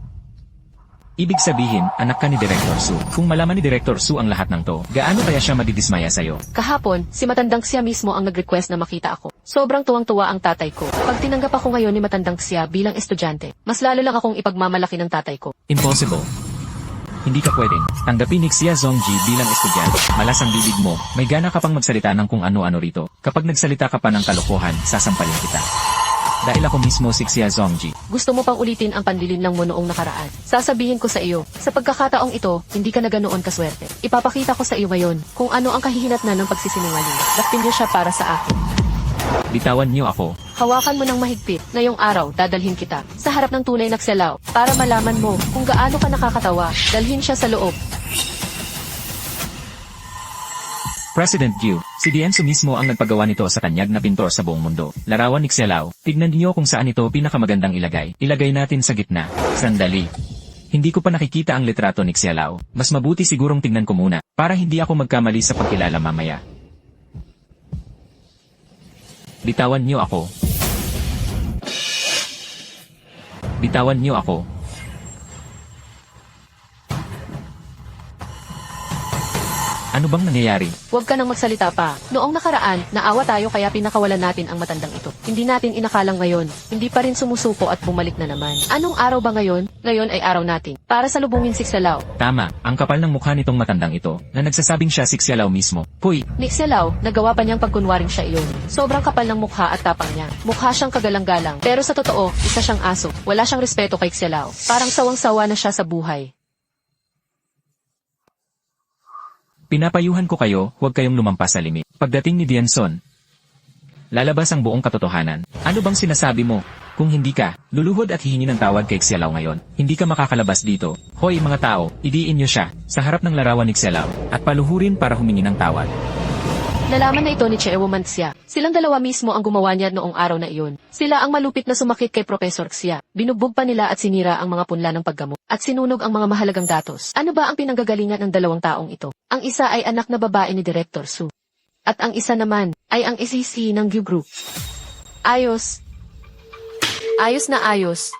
Ibig sabihin, anak ka ni Director Su. Kung malaman ni Director Su ang lahat ng to, gaano kaya siya madidismaya sa'yo? Kahapon, si Matandang Siya mismo ang nag-request na makita ako. Sobrang tuwang-tuwa ang tatay ko. Pag tinanggap ako ngayon ni Matandang Siya bilang estudyante, mas lalo lang akong ipagmamalaki ng tatay ko. Impossible. Hindi ka pwedeng tanggapin ni Xia Zongji bilang estudyante. Malas ang bibig mo, may gana ka pang magsalita ng kung ano-ano rito. Kapag nagsalita ka pa ng kalokohan, sasampalin kita. Dahil ako mismo si Xia Zongji. Gusto mo pang ulitin ang panlilinlang mo noong nakaraan. Sasabihin ko sa iyo, sa pagkakataong ito, hindi ka na ganoon kaswerte. Ipapakita ko sa iyo ngayon kung ano ang kahihinatnan ng pagsisinungaling. Dakpin niyo siya para sa akin. Bitawan niyo ako. Hawakan mo ng mahigpit. Ngayong araw, dadalhin kita sa harap ng tunay na Xialao para malaman mo kung gaano ka nakakatawa. Dalhin siya sa loob. President Yu, si Diansu mismo ang nagpagawa nito sa kanyag na pintor sa buong mundo. Larawan ni Xialao, tignan niyo kung saan ito pinakamagandang ilagay. Ilagay natin sa gitna. Sandali. Hindi ko pa nakikita ang litrato ni Xialao. Mas mabuti sigurong tignan ko muna, para hindi ako magkamali sa pagkilala mamaya. Bitawan niyo ako. Bitawan niyo ako. Ano bang nangyayari? Huwag ka nang magsalita pa. Noong nakaraan, naawa tayo kaya pinakawalan natin ang matandang ito. Hindi natin inakalang ngayon. Hindi pa rin sumusuko at bumalik na naman. Anong araw ba ngayon? Ngayon ay araw natin. Para salubungin si Xialao. Tama, ang kapal ng mukha nitong matandang ito, na nagsasabing siya si Xialao mismo. Puy, Ni Xialao, nagawa pa niyang pagkunwaring siya iyon. Sobrang kapal ng mukha at tapang niya. Mukha siyang kagalang-galang. Pero sa totoo, isa siyang aso. Wala siyang respeto kay Xialao. Parang sawang-sawa na siya sa buhay. pinapayuhan ko kayo, huwag kayong lumampas sa limit. Pagdating ni Dianson, lalabas ang buong katotohanan. Ano bang sinasabi mo? Kung hindi ka, luluhod at hihingi ng tawad kay Xialao ngayon. Hindi ka makakalabas dito. Hoy mga tao, idiin niyo siya, sa harap ng larawan ni Xialao, at paluhurin para humingi ng tawad. Nalaman na ito ni Cheo Mancia. Silang dalawa mismo ang gumawa niya noong araw na iyon. Sila ang malupit na sumakit kay Professor Xia. Binugbog pa nila at sinira ang mga punla ng paggamot. At sinunog ang mga mahalagang datos. Ano ba ang pinanggagalingan ng dalawang taong ito? Ang isa ay anak na babae ni Director Su. At ang isa naman ay ang isisi ng Gyu Group. Ayos. Ayos na ayos.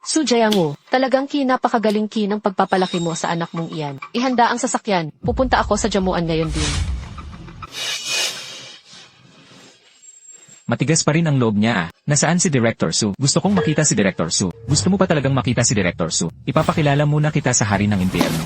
Su Jiangwo, talagang kinapakagaling ng pagpapalaki mo sa anak mong iyan. Ihanda ang sasakyan. Pupunta ako sa jamuan ngayon din. Matigas pa rin ang loob niya ah. Nasaan si Director Su? Gusto kong makita si Director Su. Gusto mo pa talagang makita si Director Su? Ipapakilala muna kita sa hari ng impyerno.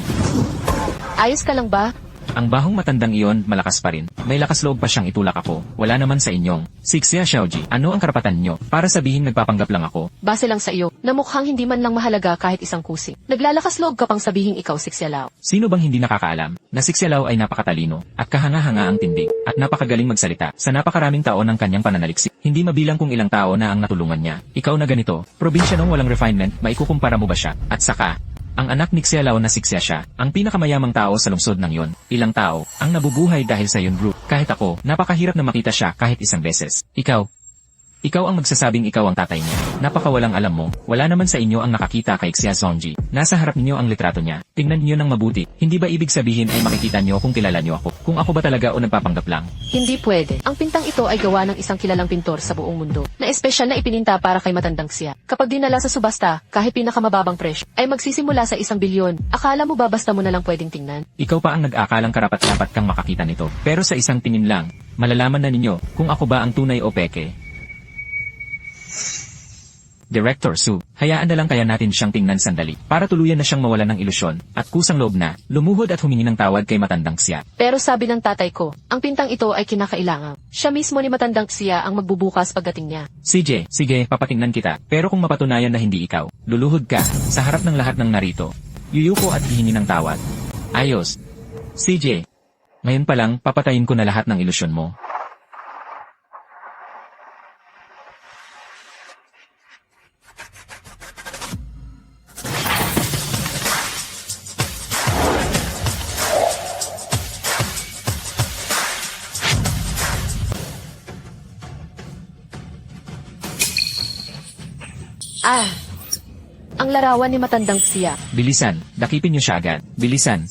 Ayos ka lang ba? Ang bahong matandang iyon, malakas pa rin. May lakas loob pa siyang itulak ako. Wala naman sa inyong. Xia Xiaoji, ano ang karapatan niyo? Para sabihin nagpapanggap lang ako. Base lang sa iyo, na mukhang hindi man lang mahalaga kahit isang kusing. Naglalakas loob ka pang sabihin ikaw si Xialao. Sino bang hindi nakakaalam na si Xialao ay napakatalino at kahanga-hanga ang tindig at napakagaling magsalita sa napakaraming taon ng kanyang pananaliksik. Hindi mabilang kung ilang tao na ang natulungan niya. Ikaw na ganito, probinsya nung walang refinement, maikukumpara mo ba siya? At saka, ang anak ni Xialao na si Xia siya, ang pinakamayamang tao sa lungsod ng yon. Ilang tao ang nabubuhay dahil sa yon group. Kahit ako, napakahirap na makita siya kahit isang beses. Ikaw ang magsasabing ikaw ang tatay niya. Napakawalang alam mo, wala naman sa inyo ang nakakita kay Xia Zongji. Nasa harap niyo ang litrato niya. Tingnan niyo ng mabuti. Hindi ba ibig sabihin ay makikita niyo kung kilala niyo ako? Kung ako ba talaga o nagpapanggap lang? Hindi pwede. Ang pintang ito ay gawa ng isang kilalang pintor sa buong mundo, na espesyal na ipininta para kay matandang Xia. Kapag dinala sa subasta, kahit pinakamababang presyo, ay magsisimula sa 1 bilyon. Akala mo ba basta mo na lang pwedeng tingnan? Ikaw pa ang nag-aakalang karapat-dapat kang makakita nito. Pero sa isang tingin lang, malalaman na ninyo kung ako ba ang tunay o peke. Director Su, hayaan na lang kaya natin siyang tingnan sandali para tuluyan na siyang mawalan ng ilusyon at kusang loob na lumuhod at humingi ng tawad kay matandang Xia. Pero sabi ng tatay ko, ang pintang ito ay kinakailangan. Siya mismo ni matandang Xia ang magbubukas pagdating niya. CJ, sige, papatingnan kita. Pero kung mapatunayan na hindi ikaw, luluhod ka sa harap ng lahat ng narito. Yuyuko at hihingi ng tawad. Ayos. CJ, ngayon pa lang papatayin ko na lahat ng ilusyon mo. Ang larawan ni matandang Xia. Bilisan, dakipin niyo siya agad. Bilisan.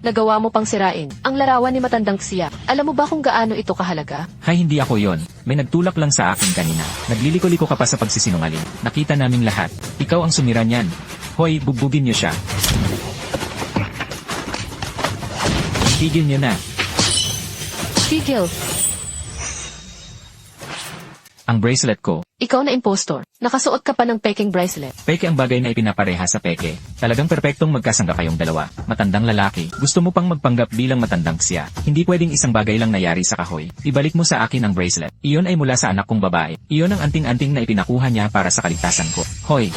Nagawa mo pang sirain. Ang larawan ni matandang Xia. Alam mo ba kung gaano ito kahalaga? Hay, hindi ako yon. May nagtulak lang sa akin kanina. Nagliliko-liko ka pa sa pagsisinungaling. Nakita naming lahat. Ikaw ang sumira niyan. Hoy, bugbugin niyo siya. Tigil niyo na. Tigil, Ang bracelet ko. ikaw na impostor. Nakasuot ka pa ng peking bracelet. Peke ang bagay na ipinapareha sa peke. Talagang perpektong magkasangga kayong dalawa. Matandang lalaki. Gusto mo pang magpanggap bilang matandang siya. Hindi pwedeng isang bagay lang nangyari sa kahoy. Ibalik mo sa akin ang bracelet. Iyon ay mula sa anak kong babae. Iyon ang anting-anting na ipinakuha niya para sa kaligtasan ko. Hoy!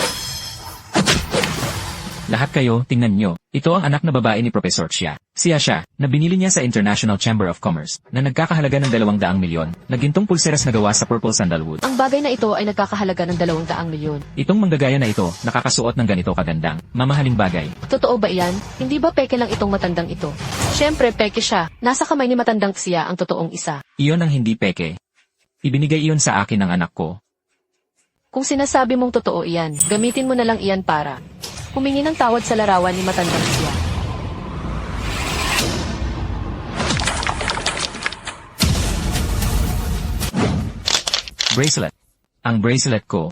Lahat kayo, tingnan nyo. Ito ang anak na babae ni Professor Chia. Siya, na binili niya sa International Chamber of Commerce, na nagkakahalaga ng 200 milyon, na gintong pulseras na gawa sa purple sandalwood. Ang bagay na ito ay nagkakahalaga ng 200 milyon. Itong manggagaya na ito, nakakasuot ng ganito kagandang, mamahaling bagay. Totoo ba iyan? Hindi ba peke lang itong matandang ito? Siyempre, peke siya. Nasa kamay ni matandang siya ang totoong isa. Iyon ang hindi peke. Ibinigay iyon sa akin ng anak ko. Kung sinasabi mong totoo iyan, gamitin mo na lang iyan para humingi ng tawad sa larawan ni matandang siya. Bracelet. Ang bracelet ko.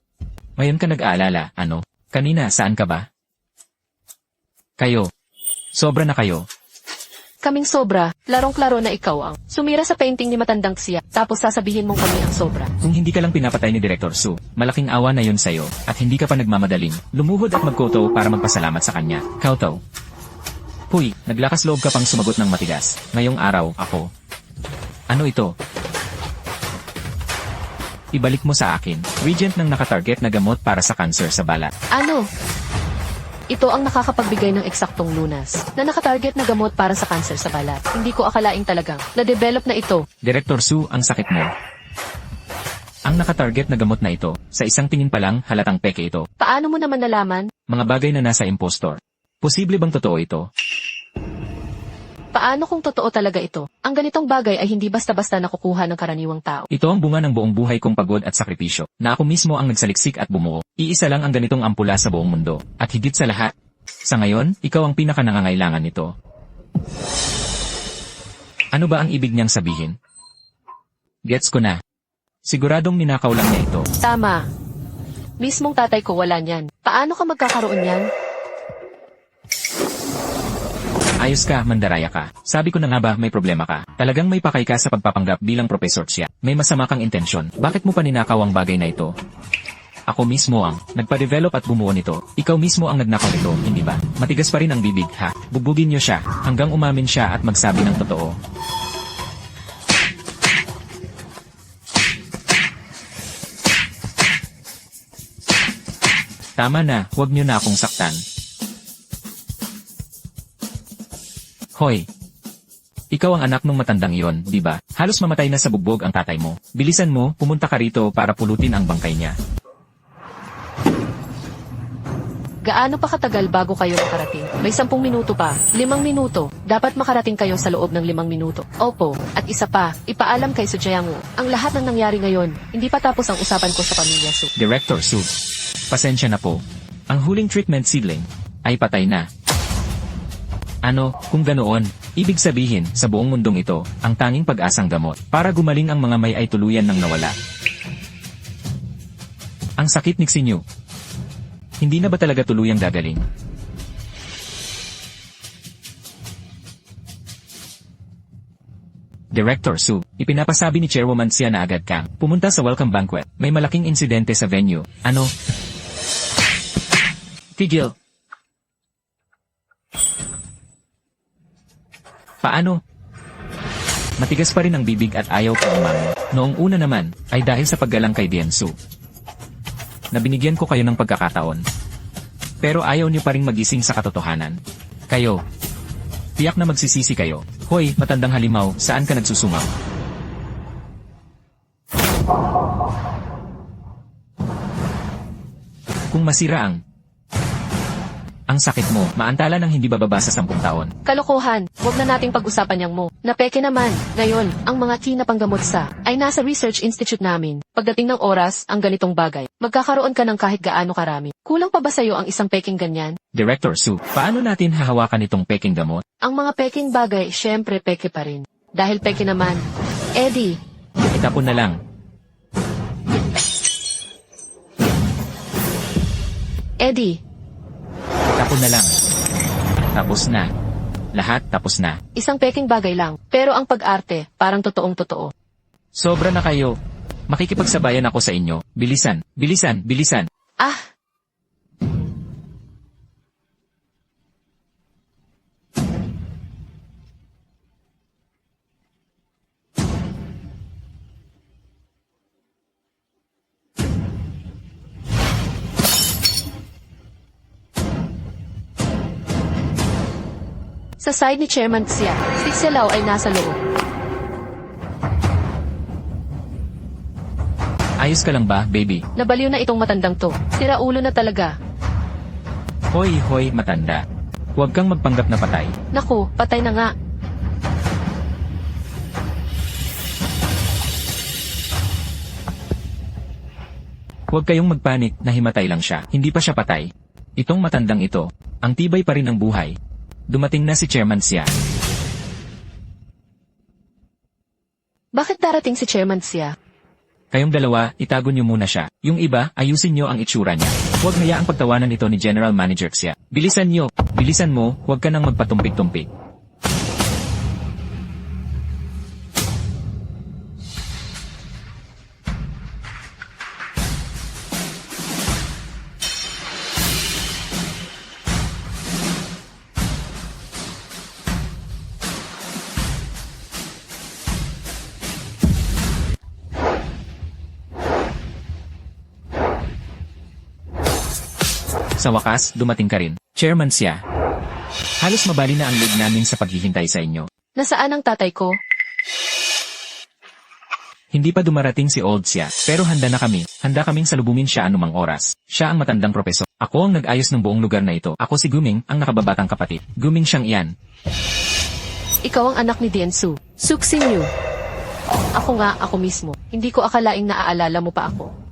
Ngayon ka nag-aalala, ano? Kanina, saan ka ba? Kayo. Sobra na kayo. Kaming sobra, larong-klaro na ikaw ang sumira sa painting ni matandang siya, tapos sasabihin mong kami ang sobra. Kung hindi ka lang pinapatay ni Director Su, malaking awa na yun sa'yo, at hindi ka pa nagmamadaling, lumuhod at magkoto para magpasalamat sa kanya. Kowtow. Huy, naglakas loob ka pang sumagot ng matigas. Ngayong araw, ako. Ano ito? Ibalik mo sa akin. Regent ng nakatarget na gamot para sa cancer sa balat. Ano? Ito ang nakakapagbigay ng eksaktong lunas na nakatarget na gamot para sa kanser sa balat. Hindi ko akalaing talagang na-develop na ito. Director Su, ang sakit mo. Ang nakatarget na gamot na ito, sa isang tingin pa lang, halatang peke ito. Paano mo naman nalaman? Mga bagay na nasa impostor. Posible bang totoo ito? Paano kung totoo talaga ito? Ang ganitong bagay ay hindi basta-basta nakukuha ng karaniwang tao. Ito ang bunga ng buong buhay kong pagod at sakripisyo, na ako mismo ang nagsaliksik at bumuo. Iisa lang ang ganitong ampula sa buong mundo. At higit sa lahat, sa ngayon, ikaw ang pinaka-nangangailangan nito. Ano ba ang ibig niyang sabihin? Gets ko na. Siguradong ninakaw lang niya ito. Tama. Mismong tatay ko wala niyan. Paano ka magkakaroon niyan? Ayos ka, mandaraya ka. Sabi ko na nga ba, may problema ka. Talagang may pakay ka sa pagpapanggap bilang professor siya. May masama kang intensyon. Bakit mo pa ninakaw ang bagay na ito? Ako mismo ang nagpa-develop at bumuo nito. Ikaw mismo ang nagnakaw nito, hindi ba? Matigas pa rin ang bibig, ha? Bugbugin niyo siya, hanggang umamin siya at magsabi ng totoo. Tama na, huwag niyo na akong saktan. Hoy! Ikaw ang anak ng matandang iyon, di ba? Halos mamatay na sa bugbog ang tatay mo. Bilisan mo, pumunta ka rito para pulutin ang bangkay niya. Gaano pa katagal bago kayo makarating? May 10 minuto pa. 5 minuto. Dapat makarating kayo sa loob ng 5 minuto. Opo. At isa pa, ipaalam kay Sujayangu. Ang lahat ng nangyari ngayon, hindi pa tapos ang usapan ko sa pamilya Su. Director Su. Pasensya na po. Ang huling treatment seedling ay patay na. Ano, kung ganoon, ibig sabihin, sa buong mundong ito, ang tanging pag-asang gamot, para gumaling ang mga may ay tuluyan ng nawala. Ang sakit ni Xinyu. Hindi na ba talaga tuluyang gagaling? Director Su, ipinapasabi ni Chairwoman siya na agad kang pumunta sa welcome banquet. May malaking insidente sa venue. Ano? Tigil. Paano? Matigas pa rin ang bibig at ayaw pa umangon. Noong una naman, ay dahil sa paggalang kay Diansu. Na binigyan ko kayo ng pagkakataon. Pero ayaw niyo pa rin magising sa katotohanan. Kayo. Tiyak na magsisisi kayo. Hoy, matandang halimaw, saan ka nagsusumaw? Kung masira ang sakit mo, maantala ng hindi bababa sa 10 taon. Kalokohan, wag na nating pag-usapan yang mo. Napeke naman. Ngayon, ang mga kinapanggamot sa ay nasa research institute namin. Pagdating ng oras, ang ganitong bagay, magkakaroon ka ng kahit gaano karami. Kulang pa ba sa'yo ang isang peking ganyan? Director Su, paano natin hahawakan itong peking gamot? Ang mga peking bagay, syempre peke pa rin. Dahil peke naman. Eddie, Itapon na lang. Eddie. Ako na lang. Tapos na. Lahat tapos na. Isang peking bagay lang, pero ang pag-arte, parang totoong totoo. Sobra na kayo. Makikipagsabayan ako sa inyo. Bilisan, bilisan, bilisan. Ah! Sa side ni Chairman Xia, si Xialao ay nasa loob. Ayos ka lang ba, baby? Nabaliw na itong matandang to. Sira ulo na talaga. Hoy, hoy, matanda. Huwag kang magpanggap na patay. Naku, patay na nga. Huwag kayong magpanik na himatay lang siya. Hindi pa siya patay. Itong matandang ito, ang tibay pa rin ng buhay. Dumating na si Chairman Xia. Bakit darating si Chairman Xia? Kayong dalawa, itago niyo muna siya. Yung iba, ayusin niyo ang itsura niya. Huwag hayaang pagtawanan ito ni General Manager Xia. Bilisan niyo. Bilisan mo, huwag ka nang magpatumpik-tumpik. Sa wakas, dumating ka rin. Chairman Xia. Halos mabali na ang lead namin sa paghihintay sa inyo. Nasaan ang tatay ko? Hindi pa dumarating si Old Xia, pero handa na kami. Handa kaming salubungin siya anumang oras. Siya ang matandang propesor. Ako ang nag-ayos ng buong lugar na ito. Ako si Guming, ang nakababatang kapatid. Guming siyang iyan. Ikaw ang anak ni Diansu. Suxin Yu. Ako nga, ako mismo. Hindi ko akalaing naaalala mo pa ako.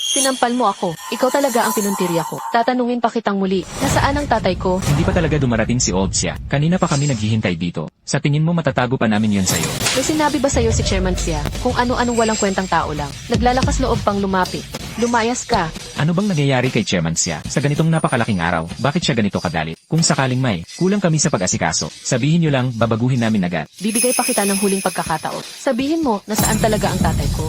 Sinampal mo ako. Ikaw talaga ang pinuntirya ko. Tatanungin pa kitang muli. Nasaan ang tatay ko? Hindi pa talaga dumarating si Old Xia. Kanina pa kami naghihintay dito. Sa tingin mo matatago pa namin yon sa'yo. May sinabi ba sa'yo si Chairman Xia kung ano-anong walang kwentang tao lang? Naglalakas loob pang lumapit. Lumayas ka. Ano bang nangyayari kay Chairman Xia sa ganitong napakalaking araw? Bakit siya ganito kadalit? Kung sakaling may kulang kami sa pag-asikaso, sabihin nyo lang, babaguhin namin agad. Bibigay pa kita ng huling pagkakataon. Sabihin mo, nasaan talaga ang tatay ko?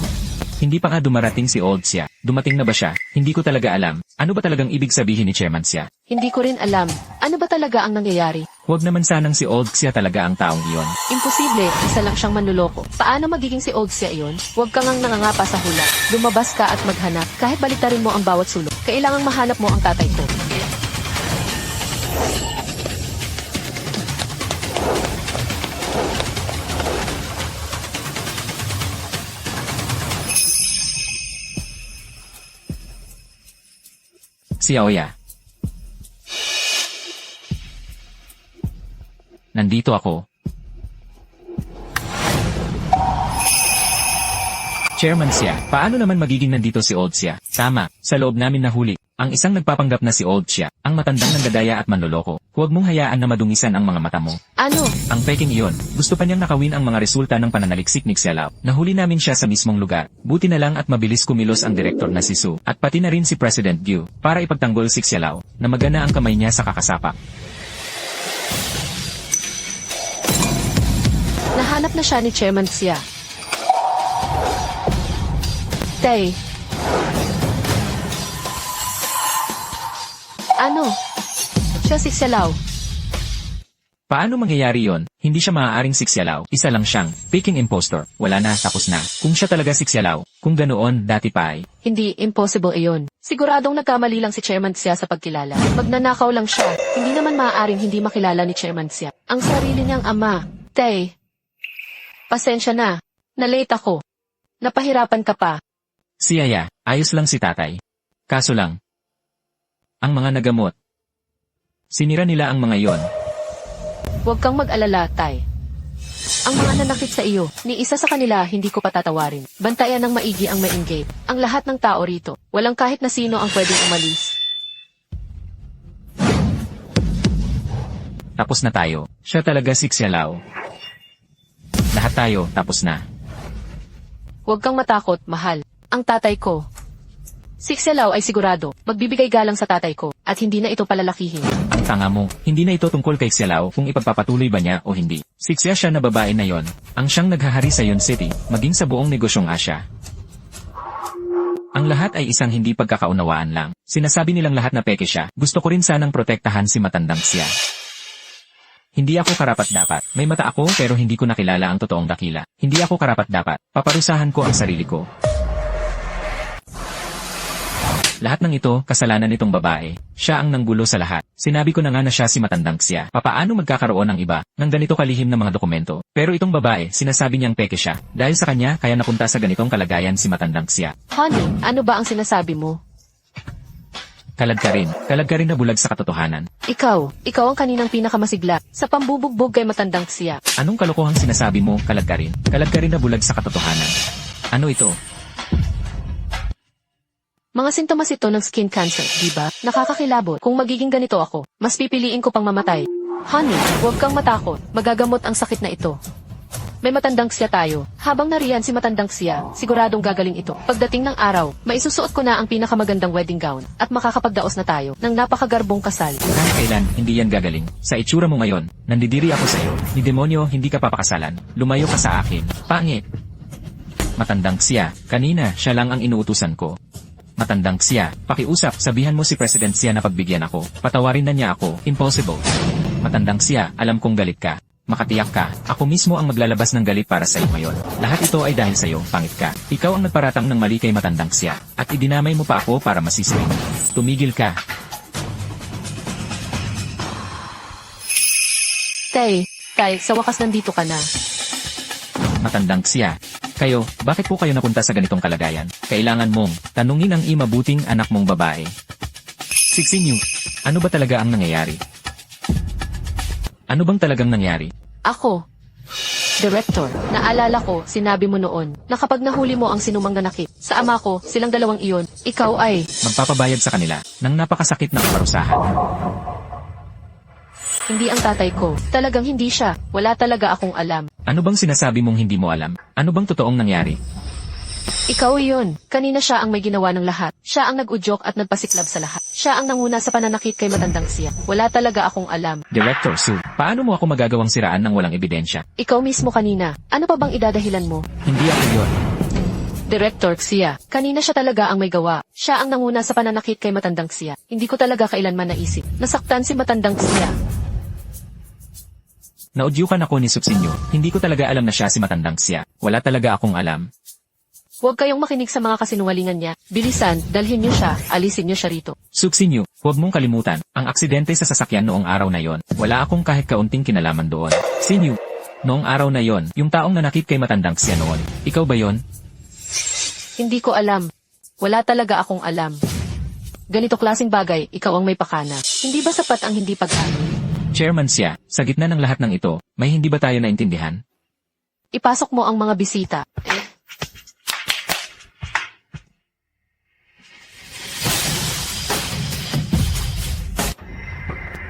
Hindi pa nga dumarating si Old Xia. Dumating na ba siya? Hindi ko talaga alam. Ano ba talagang ibig sabihin ni Chairman Xia? Hindi ko rin alam. Ano ba talaga ang nangyayari? Huwag naman sanang si Old Xia talaga ang taong iyon. Imposible, isa lang siyang manluloko. Paano magiging si Old Xia iyon? Huwag kang ngang nangangapa sa hula. Lumabas ka at maghanap. Kahit baliktarin mo ang bawat sulok, kailangang mahanap mo ang tatay ko. Si Aoya. Nandito ako. Chairman Xia, paano naman magiging nandito si Old Xia? Tama, sa loob namin nahuli. Ang isang nagpapanggap na si Old Xia, ang matandang nangdadaya at manloloko. Huwag mong hayaan na madungisan ang mga mata mo. Ano? Ang peking iyon, gusto pa niyang nakawin ang mga resulta ng pananaliksik ni Xialao. Nahuli namin siya sa mismong lugar. Buti na lang at mabilis kumilos ang direktor na si Su, at pati na rin si President Gu, para ipagtanggol si Xialao, na magana ang kamay niya sa kakasapak. Nahanap na siya ni Chairman Xia. Tay. Ano? Siya si Xialao. Paano mangyayari yon? Hindi siya maaaring si Xialao. Isa lang siyang peking impostor. Wala na, tapos na. Kung siya talaga si Xialao, kung ganoon, dati pa ay. Hindi, impossible iyon. Siguradong nagkamali lang si Chairman Xia sa pagkilala. Magnanakaw lang siya. Hindi naman maaaring hindi makilala ni Chairman Xia ang sarili niyang ama. Tay. Pasensya na. Na-late ako. Napahirapan ka pa. Si Aya, ayos lang si tatay. Kaso lang, ang mga nagamot. Sinira nila ang mga yon. Huwag kang mag-alala, Tay. Ang mga nanakit sa iyo, ni isa sa kanila hindi ko patatawarin. Bantayan ng maigi ang main gate. Ang lahat ng tao rito. Walang kahit na sino ang pwedeng umalis. Tapos na tayo. Siya talaga si Xialao. Lahat tayo, tapos na. Huwag kang matakot, mahal. Ang tatay ko. Si Xialao ay sigurado, magbibigay galang sa tatay ko, at hindi na ito palalakihin. Ang tanga mo, hindi na ito tungkol kay Xialao kung ipagpapatuloy ba niya o hindi. Si Xia siya na babae na yon, ang siyang naghahari sa Yon City, maging sa buong negosyong Asya. Ang lahat ay isang hindi pagkakaunawaan lang. Sinasabi nilang lahat na peke siya, gusto ko rin sanang protektahan si matandang Xia. Hindi ako karapat-dapat. May mata ako pero hindi ko nakilala ang totoong dakila. Hindi ako karapat-dapat. Paparusahan ko ang sarili ko. Lahat ng ito, kasalanan nitong babae. Siya ang nanggulo sa lahat. Sinabi ko na nga na siya si matandang Xia. Papaano magkakaroon ng iba ng ganito kalihim na mga dokumento? Pero itong babae, sinasabi niyang peke siya. Dahil sa kanya, kaya napunta sa ganitong kalagayan si matandang Xia. Honey, ano ba ang sinasabi mo? Kalad ka rin na bulag sa katotohanan. Ikaw ang kaninang pinakamasigla sa pambubugbog kay matandang Xia. Anong kalokohang sinasabi mo, kalad ka rin? Kalad ka rin na bulag sa katotohanan. Ano ito? Mga sintomas ito ng skin cancer, di ba? Nakakakilabot. Kung magiging ganito ako, mas pipiliin ko pang mamatay. Honey, huwag kang matakot. Magagamot ang sakit na ito. May matandang Xia tayo. Habang nariyan si matandang Xia, siguradong gagaling ito. Pagdating ng araw, maisusuot ko na ang pinakamagandang wedding gown at makakapagdaos na tayo ng napakagarbong kasal. Kahit kailan, hindi yan gagaling. Sa itsura mo ngayon, nandidiri ako sa iyo. Ni demonyo, hindi ka papakasalan. Lumayo ka sa akin. Pangit. Matandang Xia, kanina, siya lang ang inuutusan ko. Matandang Xia, pakiusap, sabihan mo si President Xia na pagbigyan ako. Patawarin na niya ako. Impossible. Matandang Xia, alam kong galit ka. Makatiyak ka, ako mismo ang maglalabas ng galit para sa iyo ngayon. Lahat ito ay dahil sa iyo, pangit ka. Ikaw ang nagparatang ng mali kay matandang Xia. At idinamay mo pa ako para masiswing. Tumigil ka. Tay, sa wakas nandito ka na. Matandang Xia. Kayo, bakit po kayo napunta sa ganitong kalagayan? Kailangan mong tanungin ang imabuting anak mong babae. Sixinyo, ano ba talaga ang nangyayari? Ano bang talagang nangyari? Ako. Director, naalala ko, sinabi mo noon, na kapag nahuli mo ang sinumang nanakit, sa ama ko, silang dalawang iyon, ikaw ay... Magpapabayad sa kanila ng napakasakit na kaparusahan. Hindi ang tatay ko. Talagang hindi siya. Wala talaga akong alam. Ano bang sinasabi mong hindi mo alam? Ano bang totoong nangyari? Ikaw iyon. Kanina siya ang may ginawa ng lahat. Siya ang nag-udyok at nagpasiklab sa lahat. Siya ang nanguna sa pananakit kay matandang Xia. Wala talaga akong alam. Director Su, paano mo ako magagawang siraan ng walang ebidensya? Ikaw mismo kanina. Ano pa bang idadahilan mo? Hindi ako yun. Director Xia, kanina siya talaga ang may gawa. Siya ang nanguna sa pananakit kay matandang Xia. Hindi ko talaga kailanman naisip. Nasaktan si matandang Xia. Naudyukan ako ni Subsinyo. Hindi ko talaga alam na siya si matandang Xia. Wala talaga akong alam. Huwag kayong makinig sa mga kasinungalingan niya. Bilisan, dalhin niyo siya, alisin niyo siya rito. Subsinyo, huwag mong kalimutan, ang aksidente sa sasakyan noong araw na yon. Wala akong kahit kaunting kinalaman doon. Sinyo, noong araw na yon, yung taong nanakit kay matandang Xia noon. Ikaw ba yon? Hindi ko alam. Wala talaga akong alam. Ganito klaseng bagay, ikaw ang may pakana. Hindi ba sapat ang hindi pag-amin? Chairman Xia, sa gitna ng lahat ng ito, may hindi ba tayo naintindihan? Ipasok mo ang mga bisita.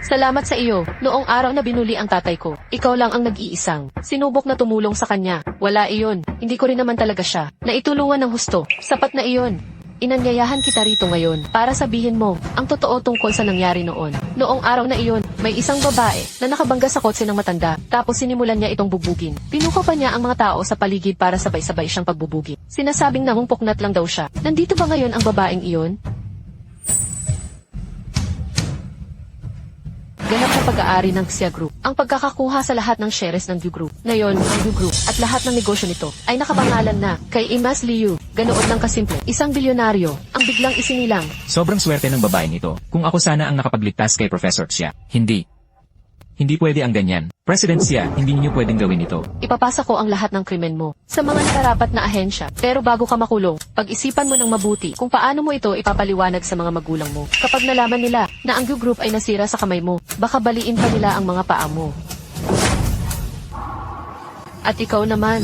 Salamat sa iyo. Noong araw na binuli ang tatay ko, ikaw lang ang nag-iisang. Sinubok na tumulong sa kanya. Wala iyon. Hindi ko rin naman talaga siya. Naitulungan ng husto. Sapat na iyon. Inanyayahan kita rito ngayon para sabihin mo ang totoo tungkol sa nangyari noon. Noong araw na iyon, may isang babae na nakabangga sa kotse ng matanda tapos sinimulan niya itong bubugin. Pinuko pa niya ang mga tao sa paligid para sabay-sabay siyang pagbubugin. Sinasabing nangumpoknat lang daw siya. Nandito ba ngayon ang babaeng iyon? Ganap na pag-aari ng Xia Group. Ang pagkakakuha sa lahat ng shares ng Yu Group. Ngayon, ang Yu Group at lahat ng negosyo nito ay nakapangalan na kay Imas Liu. Ganoon lang kasimple. Isang bilyonaryo ang biglang isinilang. Sobrang swerte ng babaeng ito. Kung ako sana ang nakapagligtas kay Professor Xia. Hindi. Hindi pwede ang ganyan. President Xia, hindi niyo pwedeng gawin ito. Ipapasa ko ang lahat ng krimen mo sa mga nakarapat na ahensya. Pero bago ka makulong, pag-isipan mo ng mabuti kung paano mo ito ipapaliwanag sa mga magulang mo. Kapag nalaman nila na ang Yu Group ay nasira sa kamay mo, baka baliin pa nila ang mga paa mo. At ikaw naman,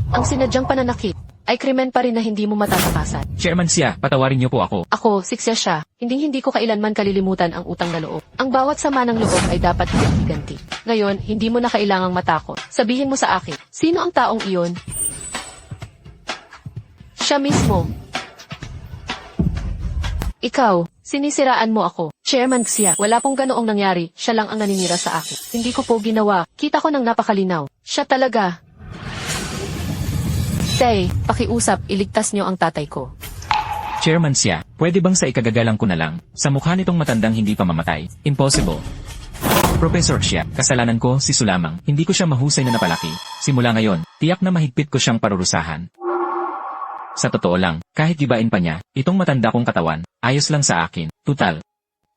ang sinadyang pananakit ay krimen pa rin na hindi mo matatakasan. Chairman Xia, patawarin niyo po ako. Ako, si Xia siya. Hindi ko kailanman kalilimutan ang utang na loob. Ang bawat sama ng loob ay dapat iganti. Ngayon, hindi mo na kailangang matakot. Sabihin mo sa akin, sino ang taong iyon? Siya mismo. Ikaw, sinisiraan mo ako. Chairman Xia, wala pong ganoong nangyari, siya lang ang naninira sa akin. Hindi ko po ginawa, kita ko ng napakalinaw. Siya talaga. Tay, pakiusap, iligtas niyo ang tatay ko. Chairman siya, pwede bang sa ikagagalang ko na lang, sa mukha nitong matandang hindi pa mamamatay? Impossible. Professor siya, kasalanan ko si Sulamang, hindi ko siya mahusay na napalaki. Simula ngayon, tiyak na mahigpit ko siyang parurusahan. Sa totoo lang, kahit gibain pa niya, itong matanda kong katawan, ayos lang sa akin. Tutal.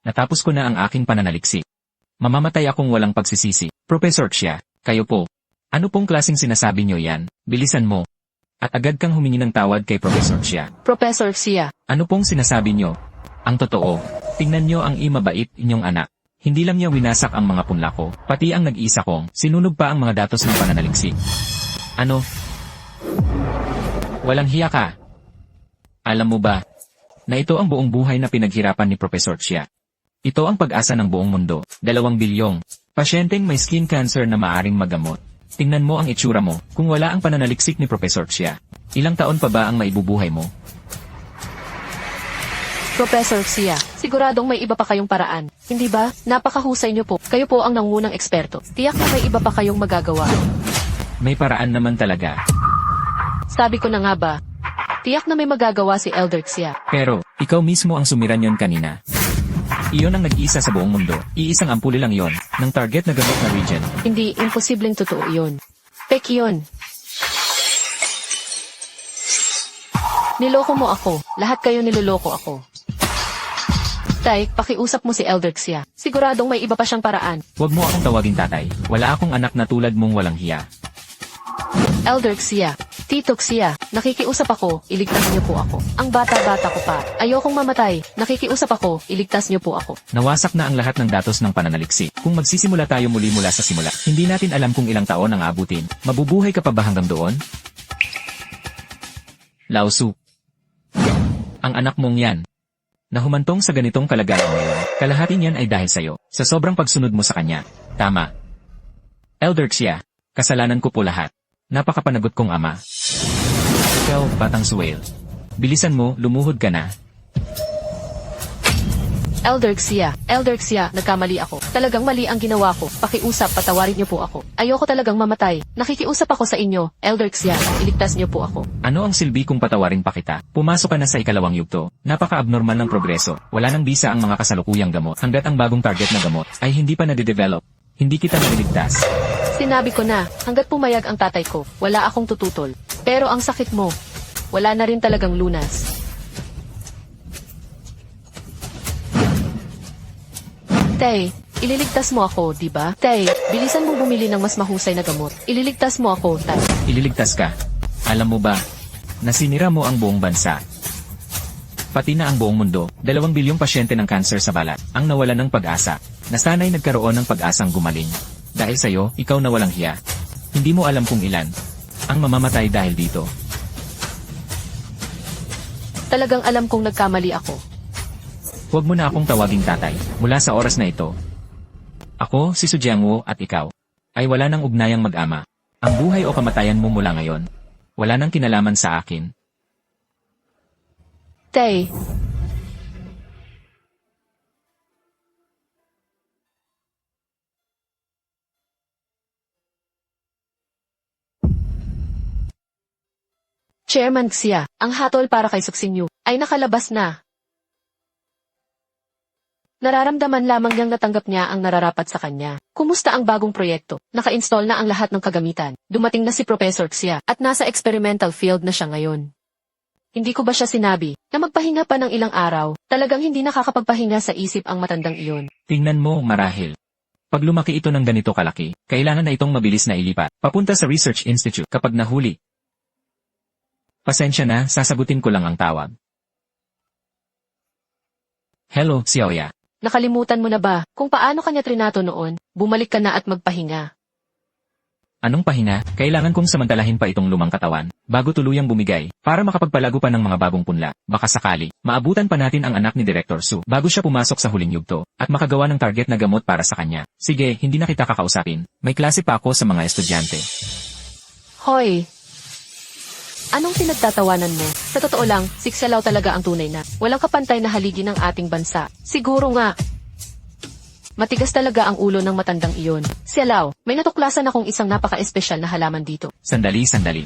Natapos ko na ang aking pananaliksik. Mamamatay akong walang pagsisisi. Professor siya, kayo po. Ano pong klaseng sinasabi niyo yan? Bilisan mo. At agad kang humingi ng tawad kay Professor siya. Professor Xia, Ano pong sinasabi niyo? Ang totoo, tingnan niyo ang mabait inyong anak. Hindi lang niya winasak ang mga punla ko, pati ang nag-iisa kong, sinunog pa ang mga datos ng pananaliksik. Ano? Walang hiya ka. Alam mo ba, na ito ang buong buhay na pinaghirapan ni Professor Xia. Ito ang pag-asa ng buong mundo, 2 bilyong. Pasyenteng may skin cancer na maaring magamot. Tingnan mo ang itsura mo, kung wala ang pananaliksik ni Professor Xia. Ilang taon pa ba ang maibubuhay mo? Professor Xia, siguradong may iba pa kayong paraan. Hindi ba? Napakahusay niyo po. Kayo po ang nangunang eksperto. Tiyak na may iba pa kayong magagawa. May paraan naman talaga. Sabi ko na nga ba? Tiyak na may magagawa si Elder Xia. Pero, ikaw mismo ang sumiran yon kanina. Iyon ang nag-iisa sa buong mundo. Iisang ampuli lang yon, ng target na gamot na region. Hindi, imposibleng totoo yun. Fake yun. Niloko mo ako. Lahat kayo niloloko ako. Tay, pakiusap mo si Elder Xia. Siguradong may iba pa siyang paraan. Huwag mo akong tawagin tatay. Wala akong anak na tulad mong walang hiya. Elder Xia, Tito Xia, nakikiusap ako, iligtas niyo po ako. Ang bata-bata ko pa. Ayokong mamatay. Nakikiusap ako, iligtas niyo po ako. Nawasak na ang lahat ng datos ng pananaliksik. Kung magsisimula tayo muli mula sa simula, hindi natin alam kung ilang taon ang aabutin. Mabubuhay ka pa ba hanggang doon? Lao Su. Ang anak mong yan. Nahumantong sa ganitong kalagayan ngayon, kalahati niyan ay dahil sa'yo, sa sobrang pagsunod mo sa kanya. Tama. Elder Xia, kasalanan ko po lahat. Napakapanagot kong ama. Ikaw, batang suwail. Bilisan mo, lumuhod ka na. Elder Xia, nagkamali ako. Talagang mali ang ginawa ko. Pakiusap, patawarin niyo po ako. Ayoko talagang mamatay. Nakikiusap ako sa inyo, Elder Xia, iligtas niyo po ako. Ano ang silbi kung patawarin pa kita? Pumasok ka na sa ikalawang yugto. Napaka-abnormal ng progreso. Wala nang bisa ang mga kasalukuyang gamot. Hanggat ang bagong target na gamot ay hindi pa nade-develop. Hindi kita naliligtas. Sinabi ko na, hanggat pumayag ang tatay ko, wala akong tututol. Pero ang sakit mo, wala na rin talagang lunas. Tay, ililigtas mo ako, di ba? Tay, bilisan mo bumili ng mas mahusay na gamot. Ililigtas mo ako, Tay. Ililigtas ka. Alam mo ba, nasinira mo ang buong bansa. Pati na ang buong mundo, 2 bilyong pasyente ng cancer sa balat, ang nawalan ng pag-asa. Nasanay nagkaroon ng pag-asang gumaling. Dahil sa'yo, ikaw na walang hiya. Hindi mo alam kung ilan ang mamamatay dahil dito. Talagang alam kong nagkamali ako. Huwag mo na akong tawaging tatay, mula sa oras na ito. Ako, si Su Jiangwo at ikaw, ay wala nang ugnayang mag-ama. Ang buhay o kamatayan mo mula ngayon, wala nang kinalaman sa akin. Tay, Chairman Xia, ang hatol para kay Suxinyu ay nakalabas na. Nararamdaman lamang niyang natanggap niya ang nararapat sa kanya. Kumusta ang bagong proyekto? Naka-install na ang lahat ng kagamitan. Dumating na si Professor Xia at nasa experimental field na siya ngayon. Hindi ko ba siya sinabi na magpahinga pa ng ilang araw? Talagang hindi nakakapagpahinga sa isip ang matandang iyon. Tingnan mo, marahil. Pag lumaki ito ng ganito kalaki, kailangan na itong mabilis na ilipat. Papunta sa Research Institute kapag nahuli. Pasensya na, sasagutin ko lang ang tawag. Hello, Xiaoya. Nakalimutan mo na ba kung paano kanya trinato noon? Bumalik ka na at magpahinga. Anong pahinga? Kailangan kong samantalahin pa itong lumang katawan, bago tuluyang bumigay, para makapagpalago pa ng mga bagong punla. Baka sakali, maabutan pa natin ang anak ni Director Su, bago siya pumasok sa huling yugto, at makagawa ng target na gamot para sa kanya. Sige, hindi na kita kakausapin. May klase pa ako sa mga estudyante. Hoy! Anong pinagtatawanan mo? Sa totoo lang, si Xialao talaga ang tunay na. Walang kapantay na haligi ng ating bansa. Siguro nga. Matigas talaga ang ulo ng matandang iyon. Xialao, may natuklasan akong isang napaka-espesyal na halaman dito. Sandali.